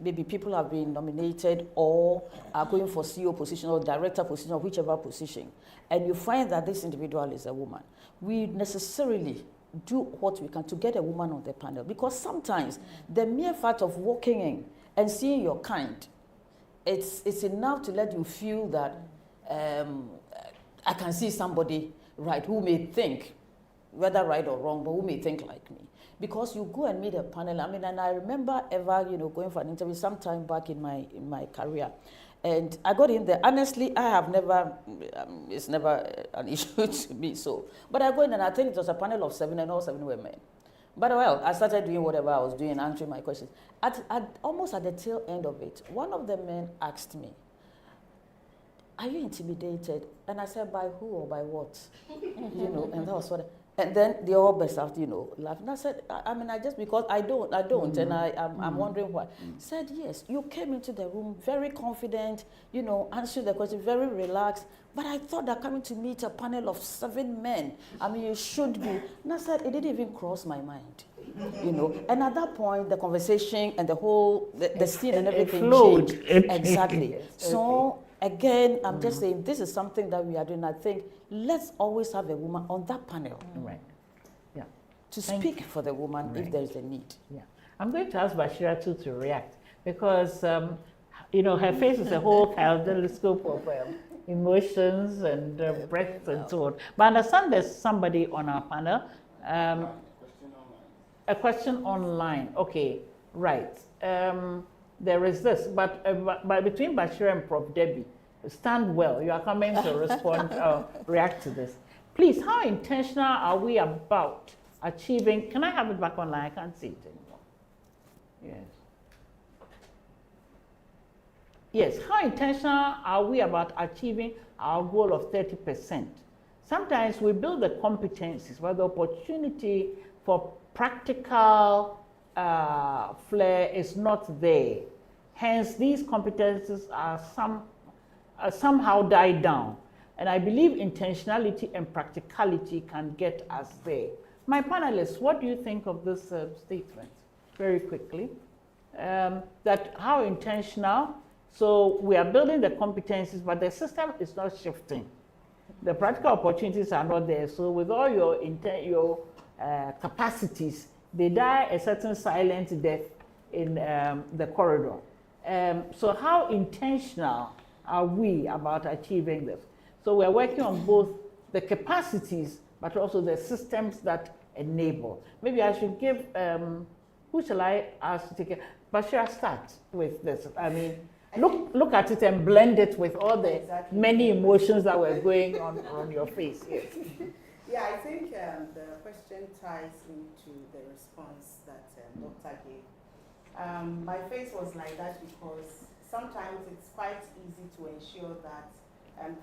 maybe people have been nominated or are going for CEO position or director position or whichever position, and you find that this individual is a woman. We necessarily do what we can to get a woman on the panel, because sometimes the mere fact of walking in and seeing your kind, it's enough to let you feel that I can see somebody, right, who may think, whether right or wrong, but who may think like me. Because you go and meet a panel. And I remember ever, going for an interview sometime back in my career, and I got in there. Honestly, I have never, it's never an issue to me. So, but I go in and I think it was a panel of 7 and all 7 were men. But well, I started doing whatever I was doing, answering my questions. Almost at the tail end of it, one of the men asked me, "Are you intimidated?" And I said, "By who or by what?" And that was what. And then they all burst out, laughing. I said, I mean, I just, because I don't, and I'm wondering why. Said, yes, you came into the room very confident, answering the question, very relaxed. But I thought that coming to meet a panel of 7 men, I mean, you should be. And I said, it didn't even cross my mind, And at that point, the conversation and the whole, the scene and everything
flowed.
changed. Exactly.
Yes,
So, again, I'm just saying, this is something that we are doing. I think, let's always have a woman on that panel.
Right. Yeah.
To
Thank
speak for the woman if
Right.
there is a need.
Yeah. I'm going to ask Bashira too to react because, her face is a whole kaleidoscope of emotions and breaths and so on. But I understand there's somebody on our panel. A question online. Okay, right. There is this, but between Bashira and Prof. Debbie, stand well. You are coming to respond, react to this. Please, how intentional are we about achieving? Can I have it back online? I can't see it anymore. Yes. Yes, how intentional are we about achieving our goal of 30%? Sometimes we build the competencies, but the opportunity for practical flair is not there. Hence, these competencies are somehow died down. And I believe intentionality and practicality can get us there. My panelists, what do you think of this statement? Very quickly. That how intentional, so we are building the competencies, but the system is not shifting. The practical opportunities are not there. So with all your capacities, they die a certain silent death in the corridor. So how intentional are we about achieving this? So we're working on both the capacities, but also the systems that enable. Maybe I should give, who shall I ask to take it? Bashira, start with this. I mean, look at it and blend it with all the many emotions that were going on your face. Yes.
Yeah, I think the question ties into the response that Dr. gave. My face was like that because sometimes it's quite easy to ensure that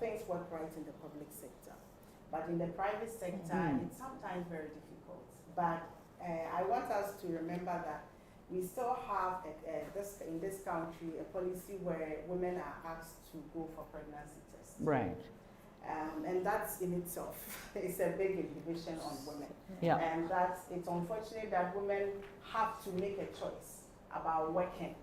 things work right in the public sector. But in the private sector, it's sometimes very difficult. But I want us to remember that we still have, in this country, a policy where women are asked to go for pregnancy tests.
Right.
And that's in itself is a big inhibition on women.
Yeah.
And it's unfortunate that women have to make a choice about working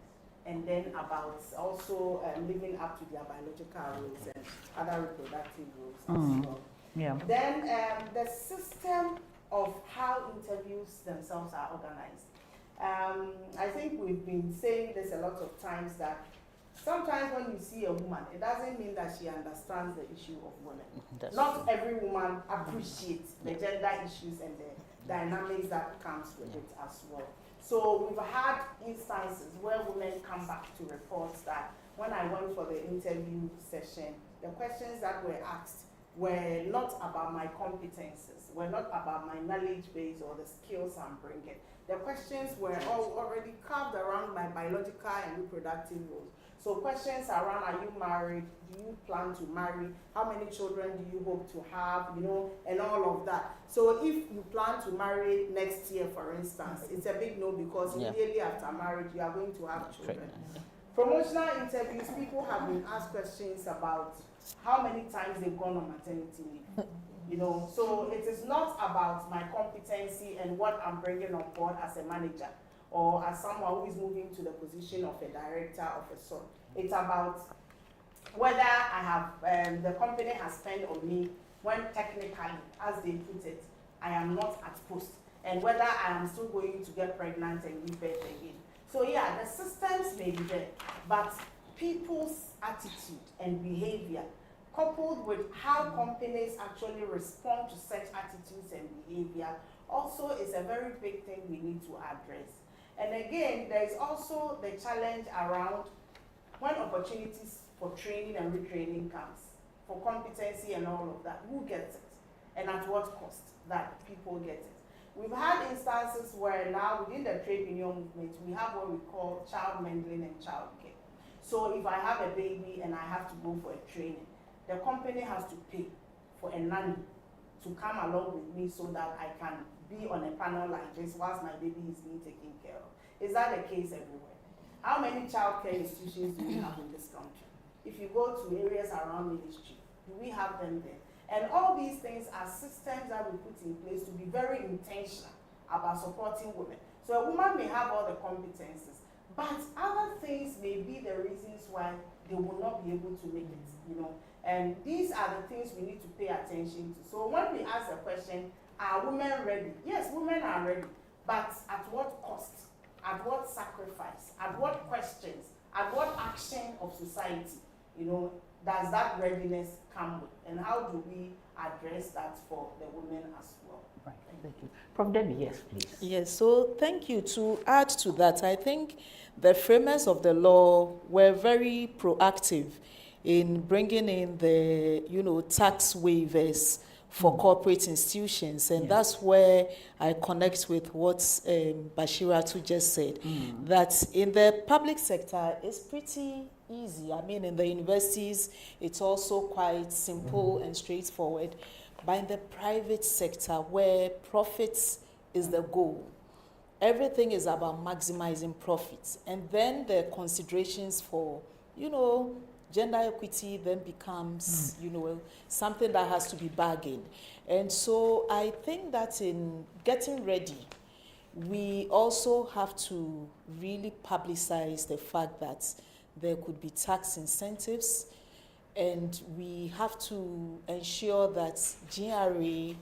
and then about also living up to their biological roles and other reproductive roles as well.
Yeah.
Then the system of how interviews themselves are organized. I think we've been saying this a lot of times that sometimes when you see a woman, it doesn't mean that she understands the issue of women. Not every woman appreciates the gender issues and the dynamics that comes with it as well. So we've had instances where women come back to report that when I went for the interview session, the questions that were asked were not about my competences, were not about my knowledge base or the skills I'm bringing. The questions were all already carved around my biological and reproductive roles. So questions around, are you married? Do you plan to marry? How many children do you hope to have? And all of that. So if you plan to marry next year, for instance, it's a big no because immediately after marriage, you are going to have children. Promotional interviews, people have been asked questions about how many times they've gone on maternity leave. So it is not about my competency and what I'm bringing on board as a manager or as someone who is moving to the position of a director of a sort. It's about whether I have, the company has spent on me when technically, as they put it, I am not at post, and whether I am still going to get pregnant and give birth again. So yeah, the systems may be there, but people's attitude and behavior coupled with how companies actually respond to such attitudes and behavior also is a very big thing we need to address. And again, there is also the challenge around when opportunities for training and retraining comes, for competency and all of that, who gets it? And at what cost that people get it? We've had instances where now within the trade union movement, we have what we call child mentoring and child care. So if I have a baby and I have to go for a training, the company has to pay for a nanny to come along with me so that I can be on a panel like this whilst my baby is being taken care of? Is that the case everywhere? How many childcare institutions do we have in this country? If you go to areas around ministry, do we have them there? And all these things are systems that we put in place to be very intentional about supporting women. So a woman may have all the competences, but other things may be the reasons why they will not be able to make it, you know. And these are the things we need to pay attention to. So when we ask the question, are women ready? Yes, women are ready, but at what cost? At what sacrifice? At what questions? At what action of society, you know, does that readiness come with? And how do we address that for the women as well?
Right, thank you. Prof. Debbie, yes, please.
Yes, so thank you. To add to that, I think the framers of the law were very proactive in bringing in the, you know, tax waivers for corporate institutions, and that's where I connect with what Bashiratu just said, that in the public sector it's pretty easy. I mean, in the universities it's also quite simple and straightforward, but in the private sector where profits is the goal, everything is about maximizing profits, and then the considerations for, you know, gender equity then becomes, you know, something that has to be bargained. And so I think that in getting ready, we also have to really publicize the fact that there could be tax incentives, and we have to ensure that GRA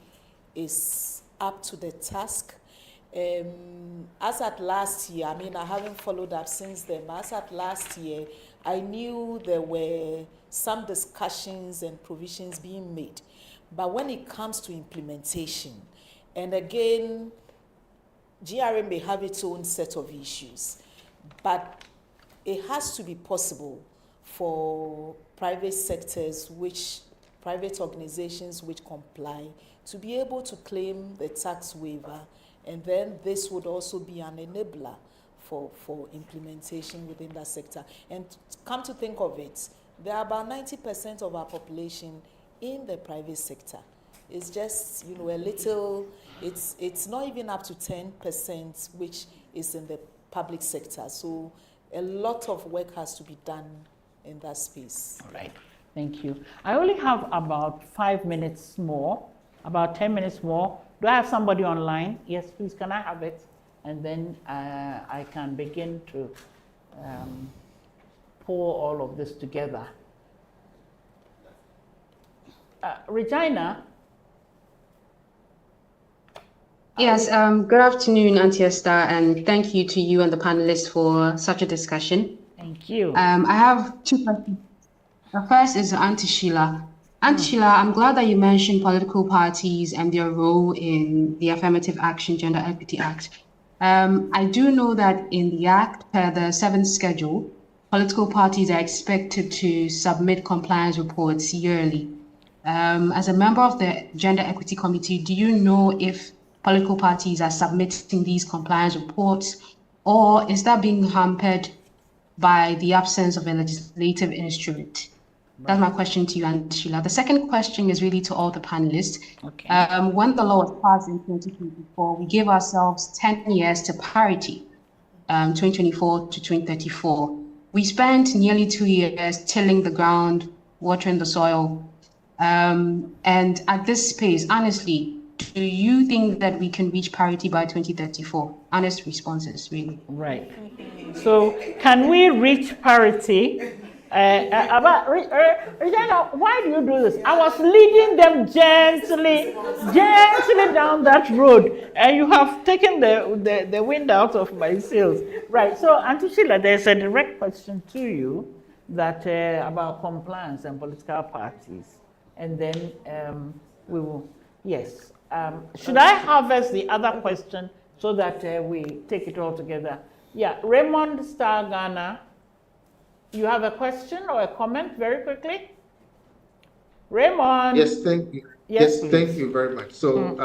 is up to the task. As at last year, I mean, I haven't followed up since then, but as at last year, I knew there were some discussions and provisions being made. But when it comes to implementation, and again, GRA may have its own set of issues, but it has to be possible for private sectors, private organizations which comply, to be able to claim the tax waiver, and then this would also be an enabler for implementation within that sector. And come to think of it, there are about 90% of our population in the private sector. It's just, you know, a little, it's not even up to 10% which is in the public sector. So a lot of work has to be done in that space.
All right, thank you. I only have about 5 minutes more, about 10 minutes more. Do I have somebody online? Yes, please, can I have it? And then I can begin to pour all of this together. Regina?
Yes, good afternoon, Auntie Esther, and thank you to you and the panelists for such a discussion.
Thank you.
I have two questions. The first is Auntie Sheila. Auntie Sheila, I'm glad that you mentioned political parties and their role in the Affirmative Action Gender Equity Act. I do know that in the Act, per the 7th schedule, political parties are expected to submit compliance reports yearly. As a member of the Gender Equity Committee, do you know if political parties are submitting these compliance reports, or is that being hampered by the absence of a legislative instrument? That's my question to you, Auntie Sheila. The second question is really to all the panelists.
Okay.
When the law was passed in 2024, we gave ourselves 10 years to parity, 2024 to 2034. We spent nearly 2 years tilling the ground, watering the soil. And at this pace, honestly, do you think that we can reach parity by 2034? Honest responses, really.
Right. So, can we reach parity? Regina, why do you do this? I was leading them gently down that road, and you have taken the wind out of my sails. Right. So, Auntie Sheila, there's a direct question to you that about compliance and political parties, and then we will. Yes. Should I harvest the other question so that we take it all together? Yeah. Raymond Star Ghana. You have a question or a comment very quickly? Raymond.
Yes, thank you. Yes, thank you very much. So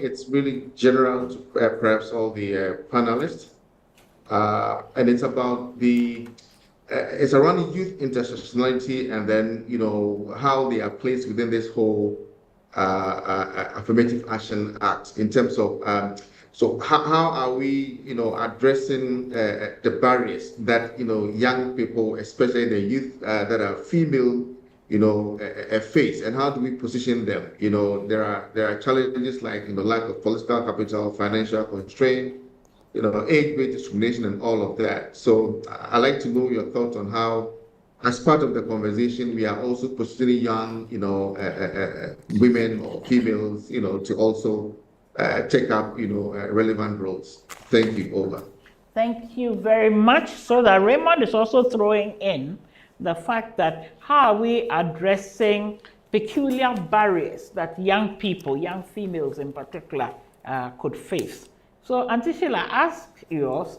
it's really general to perhaps all the panelists. And it's about it's around youth intersectionality, and then, you know, how they are placed within this whole Affirmative Action Act in terms of so how are we, addressing the barriers that young people, especially the youth that are female, face, and how do we position them? There are challenges like lack of political capital, financial constraint, age-based discrimination, and all of that. So I'd like to know your thoughts on how, as part of the conversation, we are also positioning young, women or females, to also take up, relevant roles. Thank you. Over.
Thank you very much. So that Raymond is also throwing in the fact that how are we addressing peculiar barriers that young people, young females in particular, could face. So, Auntie Sheila,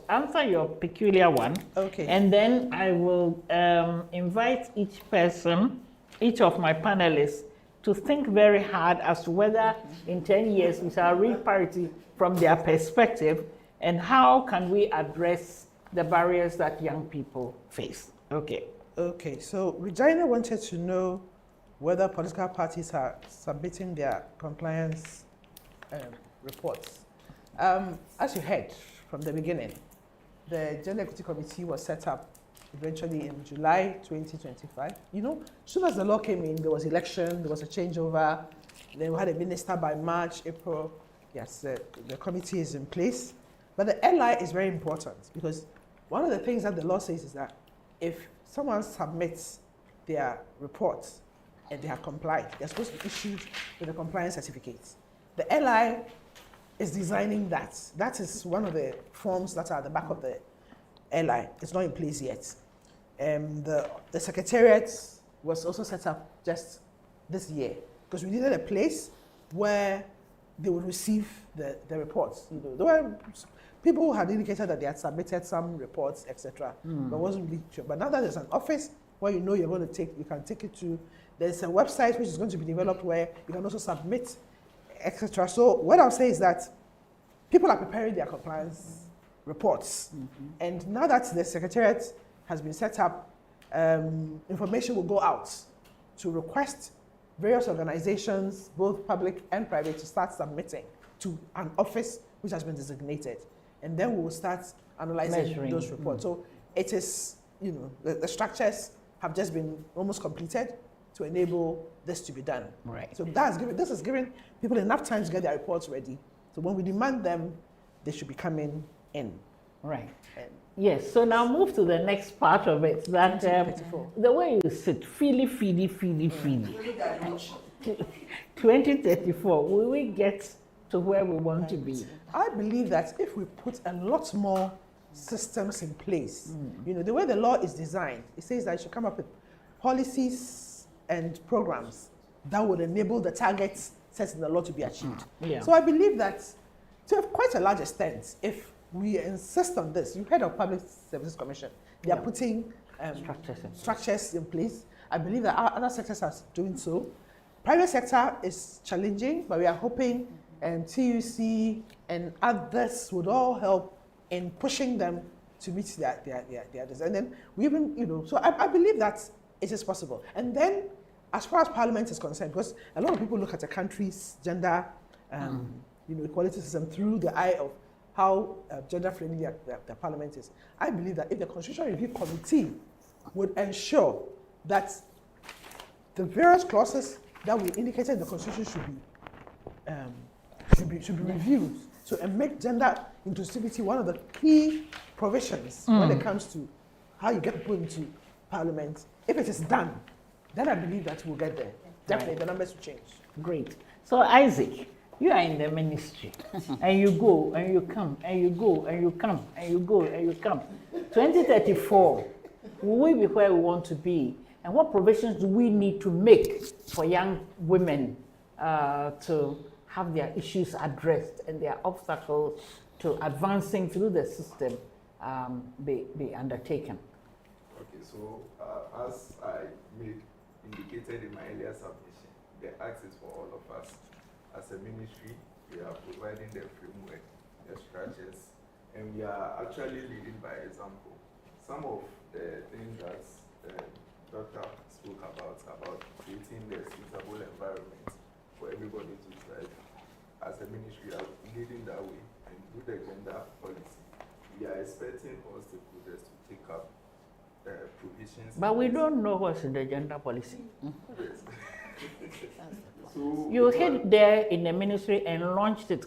answer your peculiar one.
Okay.
And then I will invite each person, each of my panelists, to think very hard as to whether in 10 years we shall reach parity from their perspective, and how can we address the barriers that young people face. Okay.
Okay, so Regina wanted to know whether political parties are submitting their compliance reports. As you heard from the beginning, the Gender Equity Committee was set up eventually in July 2025. As soon as the law came in, there was election, there was a changeover, then we had a minister by March, April. Yes, the committee is in place. But the LI is very important because one of the things that the law says is that if someone submits their reports and they have complied, they're supposed to be issued with a compliance certificate. The LI is designing that. That is one of the forms that are at the back of the LI. It's not in place yet. The secretariat was also set up just this year because we needed a place where they would receive the reports. There were people who had indicated that they had submitted some reports, etc., but wasn't really sure. But now that there's an office where you can take it to, there's a website which is going to be developed where you can also submit, etc. So what I'll say is that people are preparing their compliance reports. And now that the secretariat has been set up, information will go out to request various organizations, both public and private, to start submitting to an office which has been designated. And then we will start analyzing those reports. So it is, the structures have just been almost completed to enable this to be done.
Right.
So this is giving people enough time to get their reports ready. So when we demand them, they should be coming in.
Right. Yes, so now move to the next part of it, that the way you sit, feely. 2034, will we get to where we want to be?
I believe that if we put a lot more systems in place, the way the law is designed, it says that you should come up with policies and programs that would enable the targets set in the law to be achieved.
Yeah.
So I believe that to quite a large extent, if we insist on this, you heard of Public Services Commission, they are putting structures in place. I believe that other sectors are doing so. Private sector is challenging, but we are hoping TUC and others would all help in pushing them to meet their desires. And then we even, so I believe that it is possible. And then as far as Parliament is concerned, because a lot of people look at a country's gender equality system through the eye of how gender-friendly their Parliament is. I believe that if the Constitutional Review Committee would ensure that the various clauses that we indicated in the Constitution should be reviewed, and make gender inclusivity one of the key provisions when it comes to how you get people into Parliament. If it is done, then I believe that we'll get there. Definitely, the numbers will change.
Great. So Isaac, you are in the ministry, and you go, and you come, and you go, and you come, and you go, and you come. 2034, will we be where we want to be? And what provisions do we need to make for young women to have their issues addressed and their obstacles to advancing through the system be undertaken?
Okay, so as I indicated in my earlier submission, the act is for all of us. As a ministry, we are providing the framework, the structures, and we are actually leading by example. Some of the things that Doctor spoke about creating the suitable environment for everybody to thrive. As a ministry, we are leading that way, and with the gender policy, we are expecting all stakeholders to take up provisions.
But we don't know what's in the gender policy.
Yes. So
You hid there in the ministry and launched it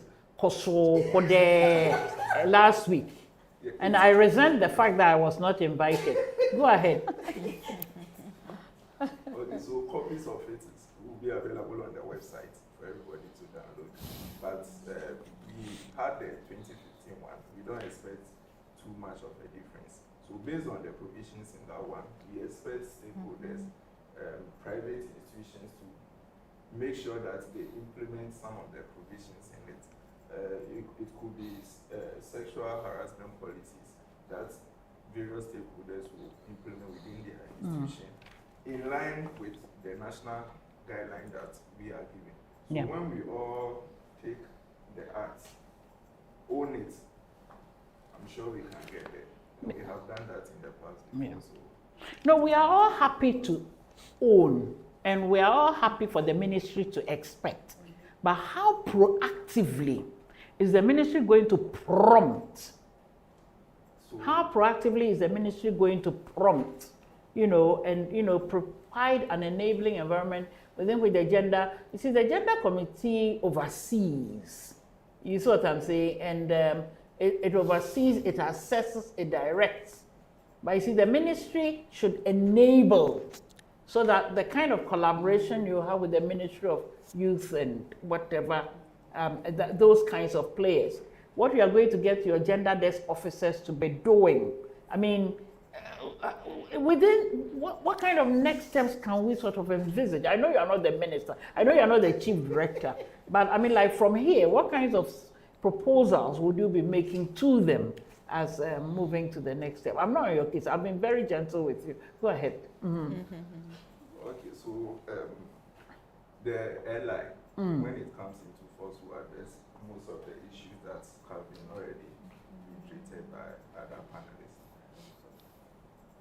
last week.
yeah,
And I resent the fact that I was not invited. Go ahead.
okay, so copies of it will be available on the website for everybody to download. But we had the 2015 one. We don't expect too much of a difference. So based on the provisions in that one, we expect stakeholders, private institutions to make sure that they implement some of the provisions in it. It could be sexual harassment policies that various stakeholders will implement within their institution in line with the national guideline that we are giving. So
Yeah.
when we all take the act, own it, I'm sure we can get there. We have done that in the past before.
Yeah.
So
No, we are all happy to own, and we are all happy for the ministry to expect. But how proactively is the ministry going to prompt?
So
How proactively is the ministry going to prompt, and provide an enabling environment within which the gender, you see, the gender committee oversees, you see what I'm saying, and it oversees, it assesses, it directs. But you see, the ministry should enable so that the kind of collaboration you have with the Ministry of Youth and whatever, those kinds of players, what you are going to get your gender desk officers to be doing. I mean, within what kind of next steps can we sort of envisage? I know you are not the minister, I know you are not the chief director, but I mean, like from here, what kinds of proposals would you be making to them as moving to the next step? I'm not in your case, I've been very gentle with you. Go ahead.
okay, so the airline, when it comes into force, will address most of the issues that have been already treated by other panelists.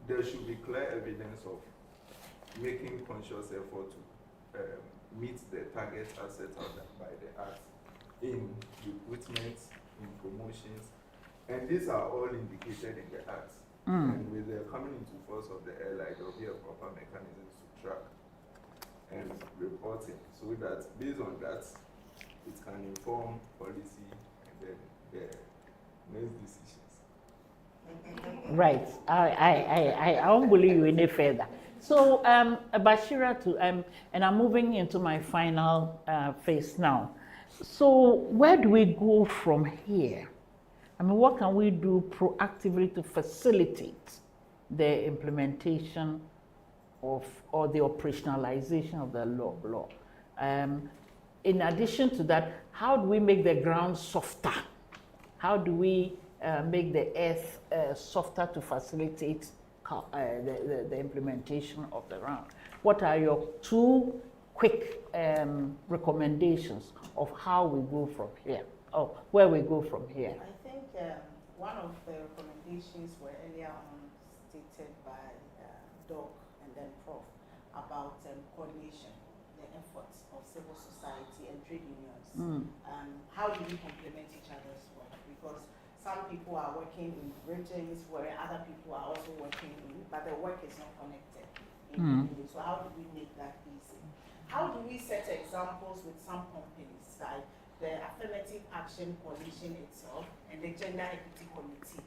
There should be clear evidence of making conscious effort to meet the targets as set out by the Act in recruitment, in promotions, and these are all indicated in the Act. And with the coming into force of the airline, there will be a proper mechanism to track and reporting, so that based on that, it can inform policy and then the next decisions.
Right. I won't believe you any further. So, Bashira, and I'm moving into my final phase now. So, where do we go from here? I mean, what can we do proactively to facilitate the implementation of, or the operationalization of the law? In addition to that, how do we make the ground softer? How do we make the earth softer to facilitate the implementation of the ground? What are your two quick recommendations of how we go from here, or where we go from here?
I think one of the recommendations were earlier on stated by Doc and then Prof about coordination, the efforts of civil society and trade unions. How do we complement each other's work? Because some people are working in regions where other people are also working in, but the work is not connected. So how do we make that easy? How do we set examples with some companies like the Affirmative Action Coalition itself and the Gender Equity Committee?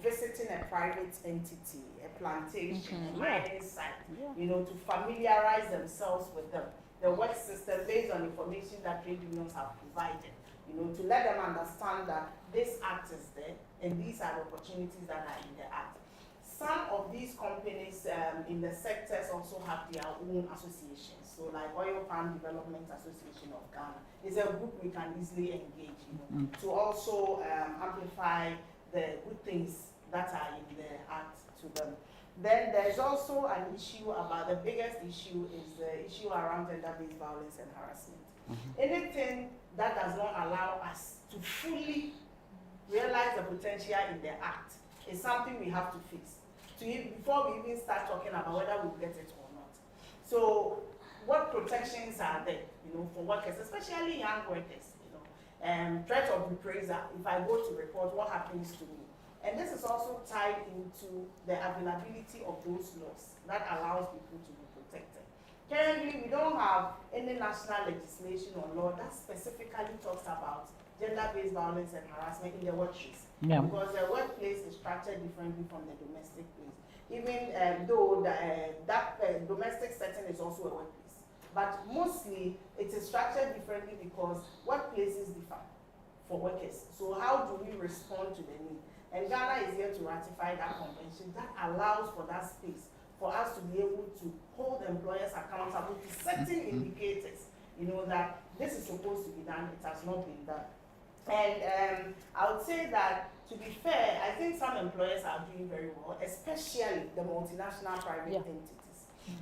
Visiting a private entity, a plantation, a mining site, to familiarize themselves with the work system based on information that trade unions have provided. To let them understand that this act is there and these are the opportunities that are in the act. Some of these companies in the sectors also have their own associations. So like Oil Palm Development Association of Ghana is a group we can easily engage, to also amplify the good things that are in the act to them. Then there's also an issue about, the biggest issue is the issue around gender-based violence and harassment. Anything that does not allow us to fully realize the potential in the act is something we have to fix before we even start talking about whether we'll get it or not. So what protections are there, for workers, especially young workers, threat of reprisal, if I go to report, what happens to me? And this is also tied into the availability of those laws that allows people to be protected. Currently, we don't have any national legislation or law that specifically talks about gender-based violence and harassment in the workplace.
Yeah.
Because the workplace is structured differently from the domestic place. Even though that domestic setting is also a workplace. But mostly, it is structured differently because workplaces differ for workers. So how do we respond to the need? And Ghana is here to ratify that convention that allows for that space for us to be able to hold employers accountable to certain indicators, that this is supposed to be done, it has not been done. And I would say that, to be fair, I think some employers are doing very well, especially the multinational private entities.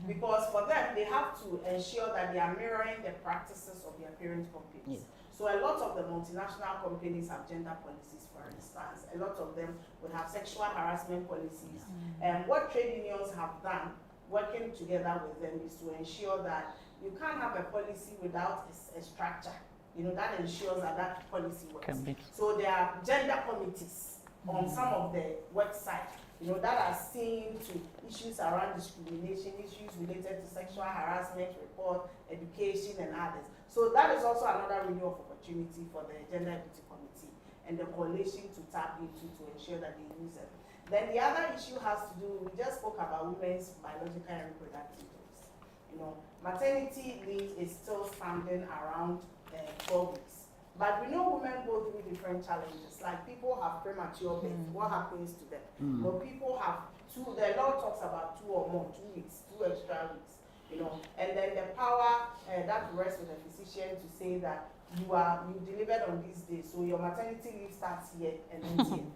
Because for them, they have to ensure that they are mirroring the practices of their parent companies. So a lot of the multinational companies have gender policies, for instance. A lot of them would have sexual harassment policies. And what trade unions have done, working together with them, is to ensure that you can't have a policy without a structure, that ensures that that policy works. So there are gender committees on some of the websites, that are seeing to issues around discrimination, issues related to sexual harassment, report, education, and others. So that is also another window of opportunity for the Gender Equity Committee and the coalition to tap into to ensure that they use it. Then the other issue has to do, we just spoke about women's biological and reproductive days. Maternity leave is still standing around 12 weeks. But we know women go through different challenges, like people have premature birth, what happens to them? People have the law talks about 2 or more, 2 weeks, 2 extra weeks, and then the power that rests with a physician to say that you delivered on this day, so your maternity leave starts here and ends here.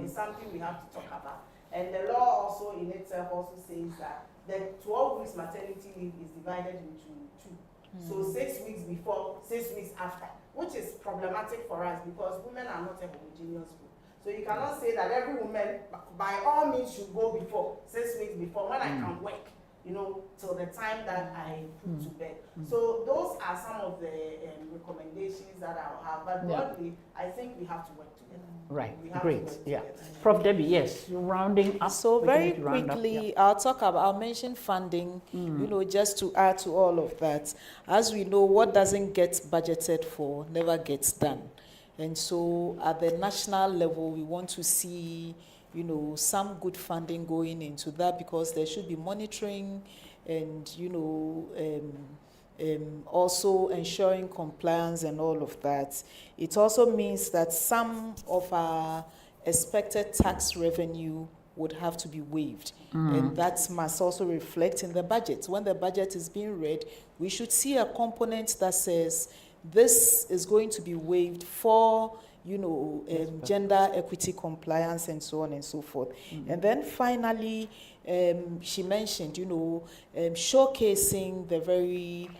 It's something we have to talk about. And the law also in itself also says that the 12 weeks maternity leave is divided into 2. So 6 weeks before, 6 weeks after, which is problematic for us because women are not a homogeneous group. So you cannot say that every woman, by all means, should go before, 6 weeks before, when I can work, till the time that I put to bed. So those are some of the recommendations that I'll have. But broadly, I think we have to work together.
Right, great, Prof. Debbie, yes, you're rounding up.
So very quickly, I'll mention funding, just to add to all of that. As we know, what doesn't get budgeted for never gets done. And so at the national level, we want to see, some good funding going into that because there should be monitoring and, also ensuring compliance and all of that. It also means that some of our expected tax revenue would have to be waived. And that must also reflect in the budget. When the budget is being read, we should see a component that says this is going to be waived for gender equity compliance and so on and so forth. And then finally, she mentioned, showcasing the very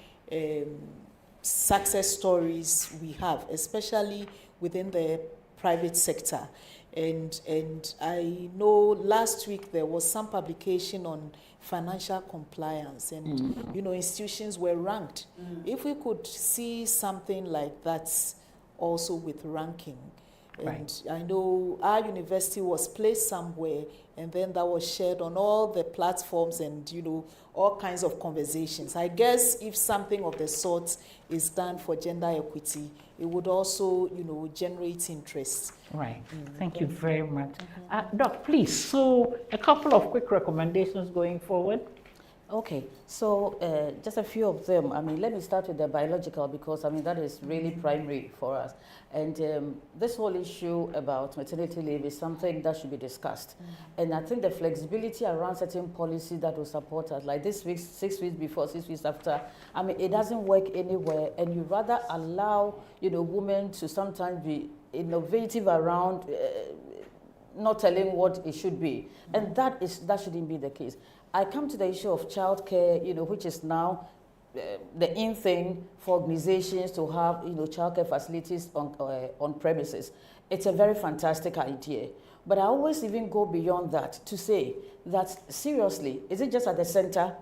success stories we have, especially within the private sector. And I know last week there was some publication on financial compliance and, institutions were ranked. If we could see something like that also with ranking. And I know our university was placed somewhere and then that was shared on all the platforms and, all kinds of conversations. I guess if something of the sort is done for gender equity, it would also, generate interest.
Right. Thank you very much. Doc, please, so a couple of quick recommendations going forward.
Okay, so just a few of them. Let me start with the biological because, that is really primary for us. And this whole issue about maternity leave is something that should be discussed. And I think the flexibility around certain policies that will support us, like this week, 6 weeks before, 6 weeks after, it doesn't work anywhere. And you rather allow, women to sometimes be innovative around not telling what it should be. And that shouldn't be the case. I come to the issue of childcare, which is now the in thing for organizations to have, childcare facilities on premises. It's a very fantastic idea. But I always even go beyond that to say that seriously, is it just at the center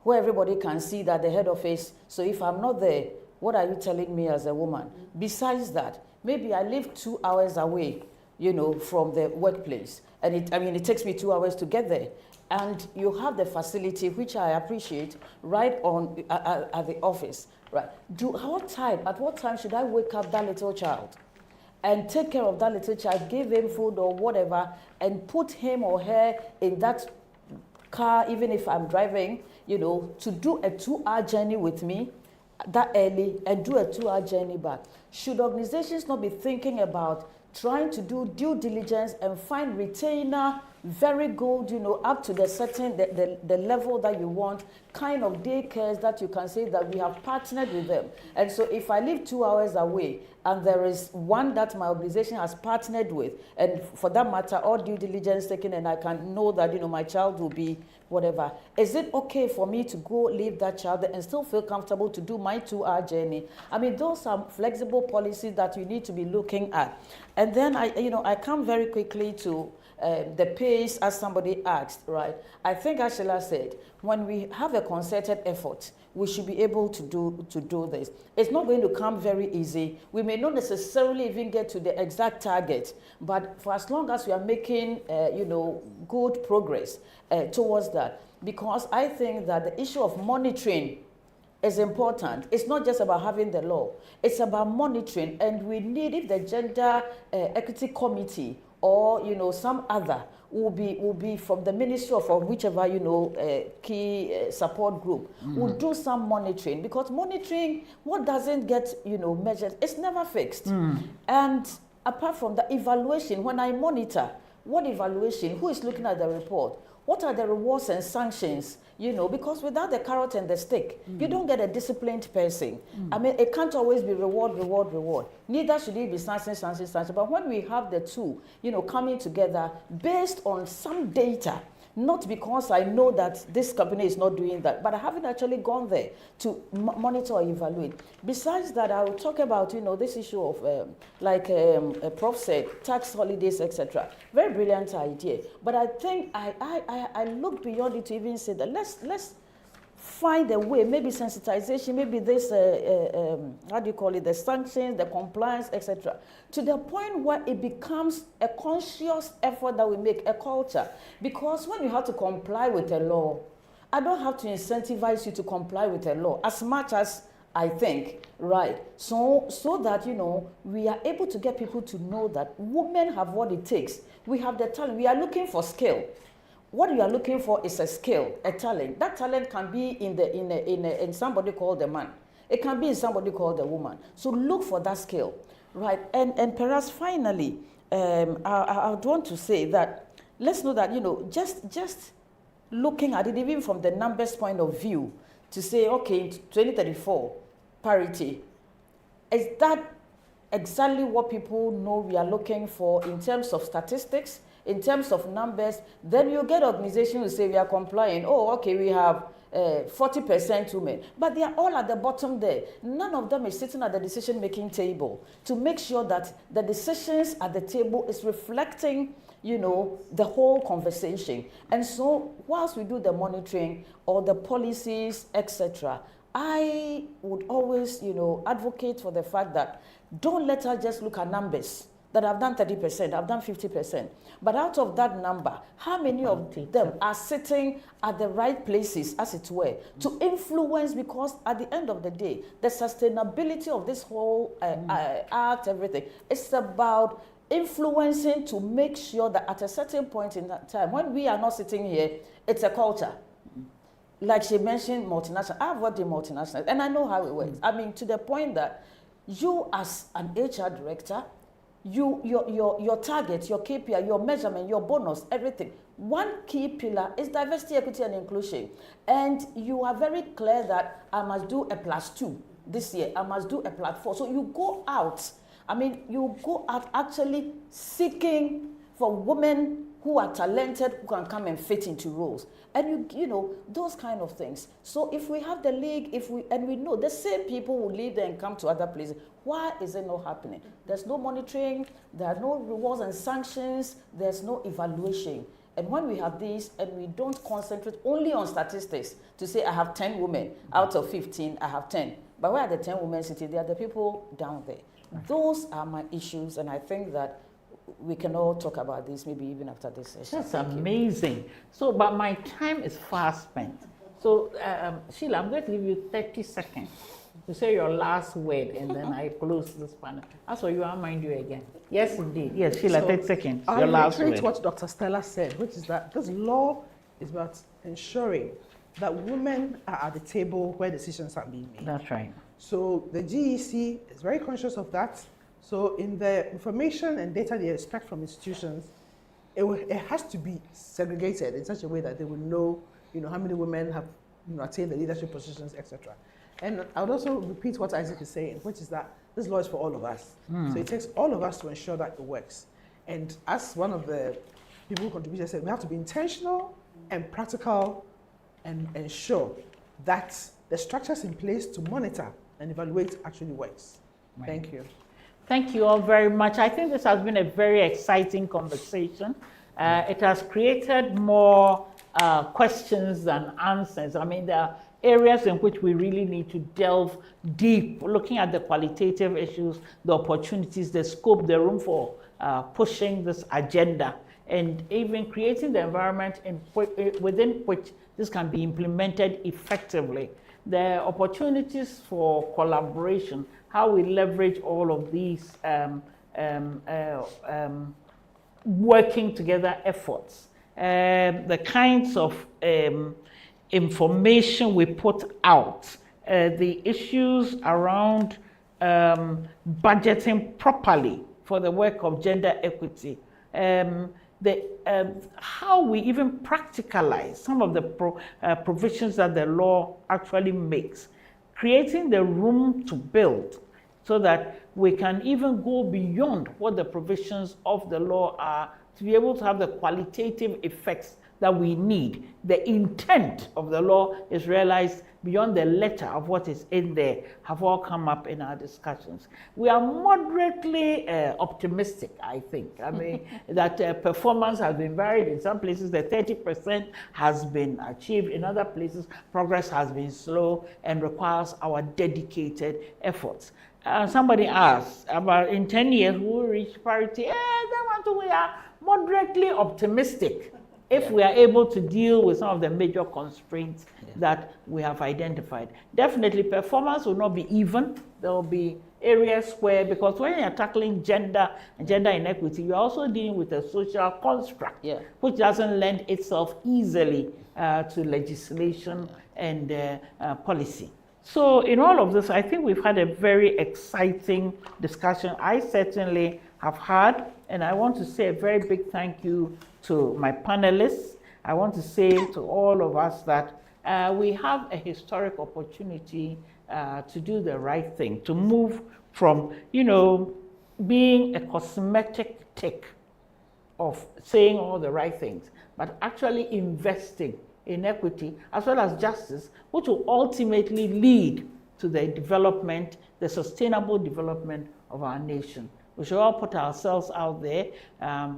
where everybody can see that the head office, so if I'm not there, what are you telling me as a woman? Besides that, maybe I live 2 hours away, you know, from the workplace. And it takes me 2 hours to get there. And you have the facility, which I appreciate, right on at the office, right? At what time should I wake up that little child and take care of that little child, give him food or whatever, and put him or her in that car, even if I'm driving, you know, to do a 2-hour journey with me that early and do a 2-hour journey back? Should organizations not be thinking about trying to do due diligence and find retainer, very good, you know, up to the certain, the level that you want, kind of daycares that you can say that we have partnered with them. And so if I live 2 hours away and there is one that my organization has partnered with, and for that matter, all due diligence taken, and I can know that, you know, my child will be whatever, is it okay for me to go leave that child there and still feel comfortable to do my 2-hour journey? I mean, those are flexible policies that you need to be looking at. And then I come very quickly to the pace, as somebody asked, right? I think, as Sheila said, when we have a concerted effort, we should be able to do this. It's not going to come very easy. We may not necessarily even get to the exact target, but for as long as we are making, good progress towards that, because I think that the issue of monitoring is important. It's not just about having the law. It's about monitoring, and we need, if the Gender Equity Committee or, you know, some other will be from the ministry or from whichever, you know, key support group, will do some monitoring, because monitoring, what doesn't get, you know, measured, it's never fixed. And apart from the evaluation, when I monitor, what evaluation, who is looking at the report, what are the rewards and sanctions, you know, because without the carrot and the stick, you don't get a disciplined person. I mean, it can't always be reward. Neither should it be sanction. But when we have the two, you know, coming together based on some data, not because I know that this company is not doing that, but I haven't actually gone there to monitor or evaluate. Besides that, I will talk about, you know, this issue of, Prof said, tax holidays, etc. Very brilliant idea. But I think I look beyond it to even say that let's find a way, maybe sensitization, maybe this, the sanctions, the compliance, etc., to the point where it becomes a conscious effort that we make, a culture. Because when you have to comply with a law, I don't have to incentivize you to comply with a law as much as I think, right? So that, you know, we are able to get people to know that women have what it takes. We have the talent. We are looking for skill. What you are looking for is a skill, a talent. That talent can be in somebody called a man. It can be in somebody called a woman. So look for that skill, right? And perhaps finally, I would want to say that let's know that, you know, just looking at it even from the numbers point of view, to say, okay, in 2034, parity, is that exactly what people know we are looking for in terms of statistics? In terms of numbers, then you get organizations who say we are complying. Oh, okay, we have 40% women, but they are all at the bottom there. None of them is sitting at the decision-making table to make sure that the decisions at the table is reflecting, you know, the whole conversation. And so, whilst we do the monitoring or the policies, etc., I would always, you know, advocate for the fact that don't let us just look at numbers. That I've done 30%, I've done 50%. But out of that number, how many of them are sitting at the right places, as it were, to influence? Because at the end of the day, the sustainability of this whole act, everything, it's about influencing to make sure that at a certain point in that time, when we are not sitting here, it's a culture. Like she mentioned, multinational. I've worked in multinational, and I know how it works. I mean, to the point that you, as an HR director, your target, your KPI, your measurement, your bonus, everything. One key pillar is diversity, equity, and inclusion. And you are very clear that I must do a +2 this year. I must do a +4. So you go out. I mean, you go out actually seeking for women who are talented, who can come and fit into roles. And you know, those kind of things. So if we have the league, and we know the same people will leave there and come to other places, why is it not happening? There's no monitoring, there are no rewards and sanctions, there's no evaluation. And when we have these and we don't concentrate only on statistics to say I have 10 women, out of 15 I have 10. But where are the 10 women sitting? They are the people down there. Those are my issues, and I think that we can all talk about this maybe even after this session.
That's amazing. So, but my time is fast spent. So, Sheila, I'm going to give you 30 seconds to say your last word, and then I close this panel. That's what you I'll mind you again. Yes, indeed. Yes, Sheila, 30 seconds. Your last word.
I reiterate what Dr. Stella said, which is that this law is about ensuring that women are at the table where decisions are being made.
That's right.
So the GEC is very conscious of that. So in the information and data they expect from institutions, it has to be segregated in such a way that they will know, how many women have, attained the leadership positions, etc. And I would also repeat what Isaac is saying, which is that this law is for all of us. So it takes all of us to ensure that it works. And as one of the people who contributed said, we have to be intentional and practical and ensure that the structures in place to monitor and evaluate actually works.
Right.
Thank you.
Thank you all very much. I think this has been a very exciting conversation. It has created more questions than answers. I mean, there are areas in which we really need to delve deep, looking at the qualitative issues, the opportunities, the scope, the room for pushing this agenda, and even creating the environment within which this can be implemented effectively. The opportunities for collaboration, how we leverage all of these working together efforts, the kinds of information we put out, the issues around budgeting properly for the work of gender equity, how we even practicalize some of the provisions that the law actually makes, creating the room to build so that we can even go beyond what the provisions of the law are to be able to have the qualitative effects that we need. The intent of the law is realized beyond the letter of what is in there, have all come up in our discussions. We are moderately optimistic, I think. I mean, that performance has been varied. In some places, the 30% has been achieved. In other places, progress has been slow and requires our dedicated efforts. Somebody asked about in 10 years, we'll reach parity. We are moderately optimistic if we are able to deal with some of the major constraints that we have identified. Definitely, performance will not be even. There will be areas where, because when you're tackling gender and gender inequity, you're also dealing with a social construct, which doesn't lend itself easily to legislation and policy. So in all of this, I think we've had a very exciting discussion. I certainly have had, and I want to say a very big thank you to my panelists. I want to say to all of us that we have a historic opportunity to do the right thing, to move from, being a cosmetic tick of saying all the right things, but actually investing in equity as well as justice, which will ultimately lead to the development, the sustainable development of our nation. We should all put ourselves out there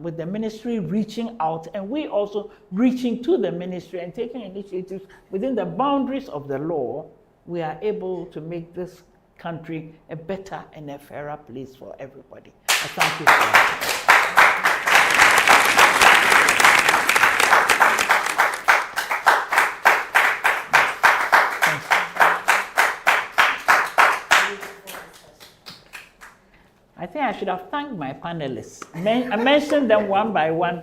with the ministry reaching out, and we also reaching to the ministry and taking initiatives within the boundaries of the law. We are able to make this country a better and a fairer place for everybody. I thank you for that. I think I should have thanked my panelists. I mentioned them one by one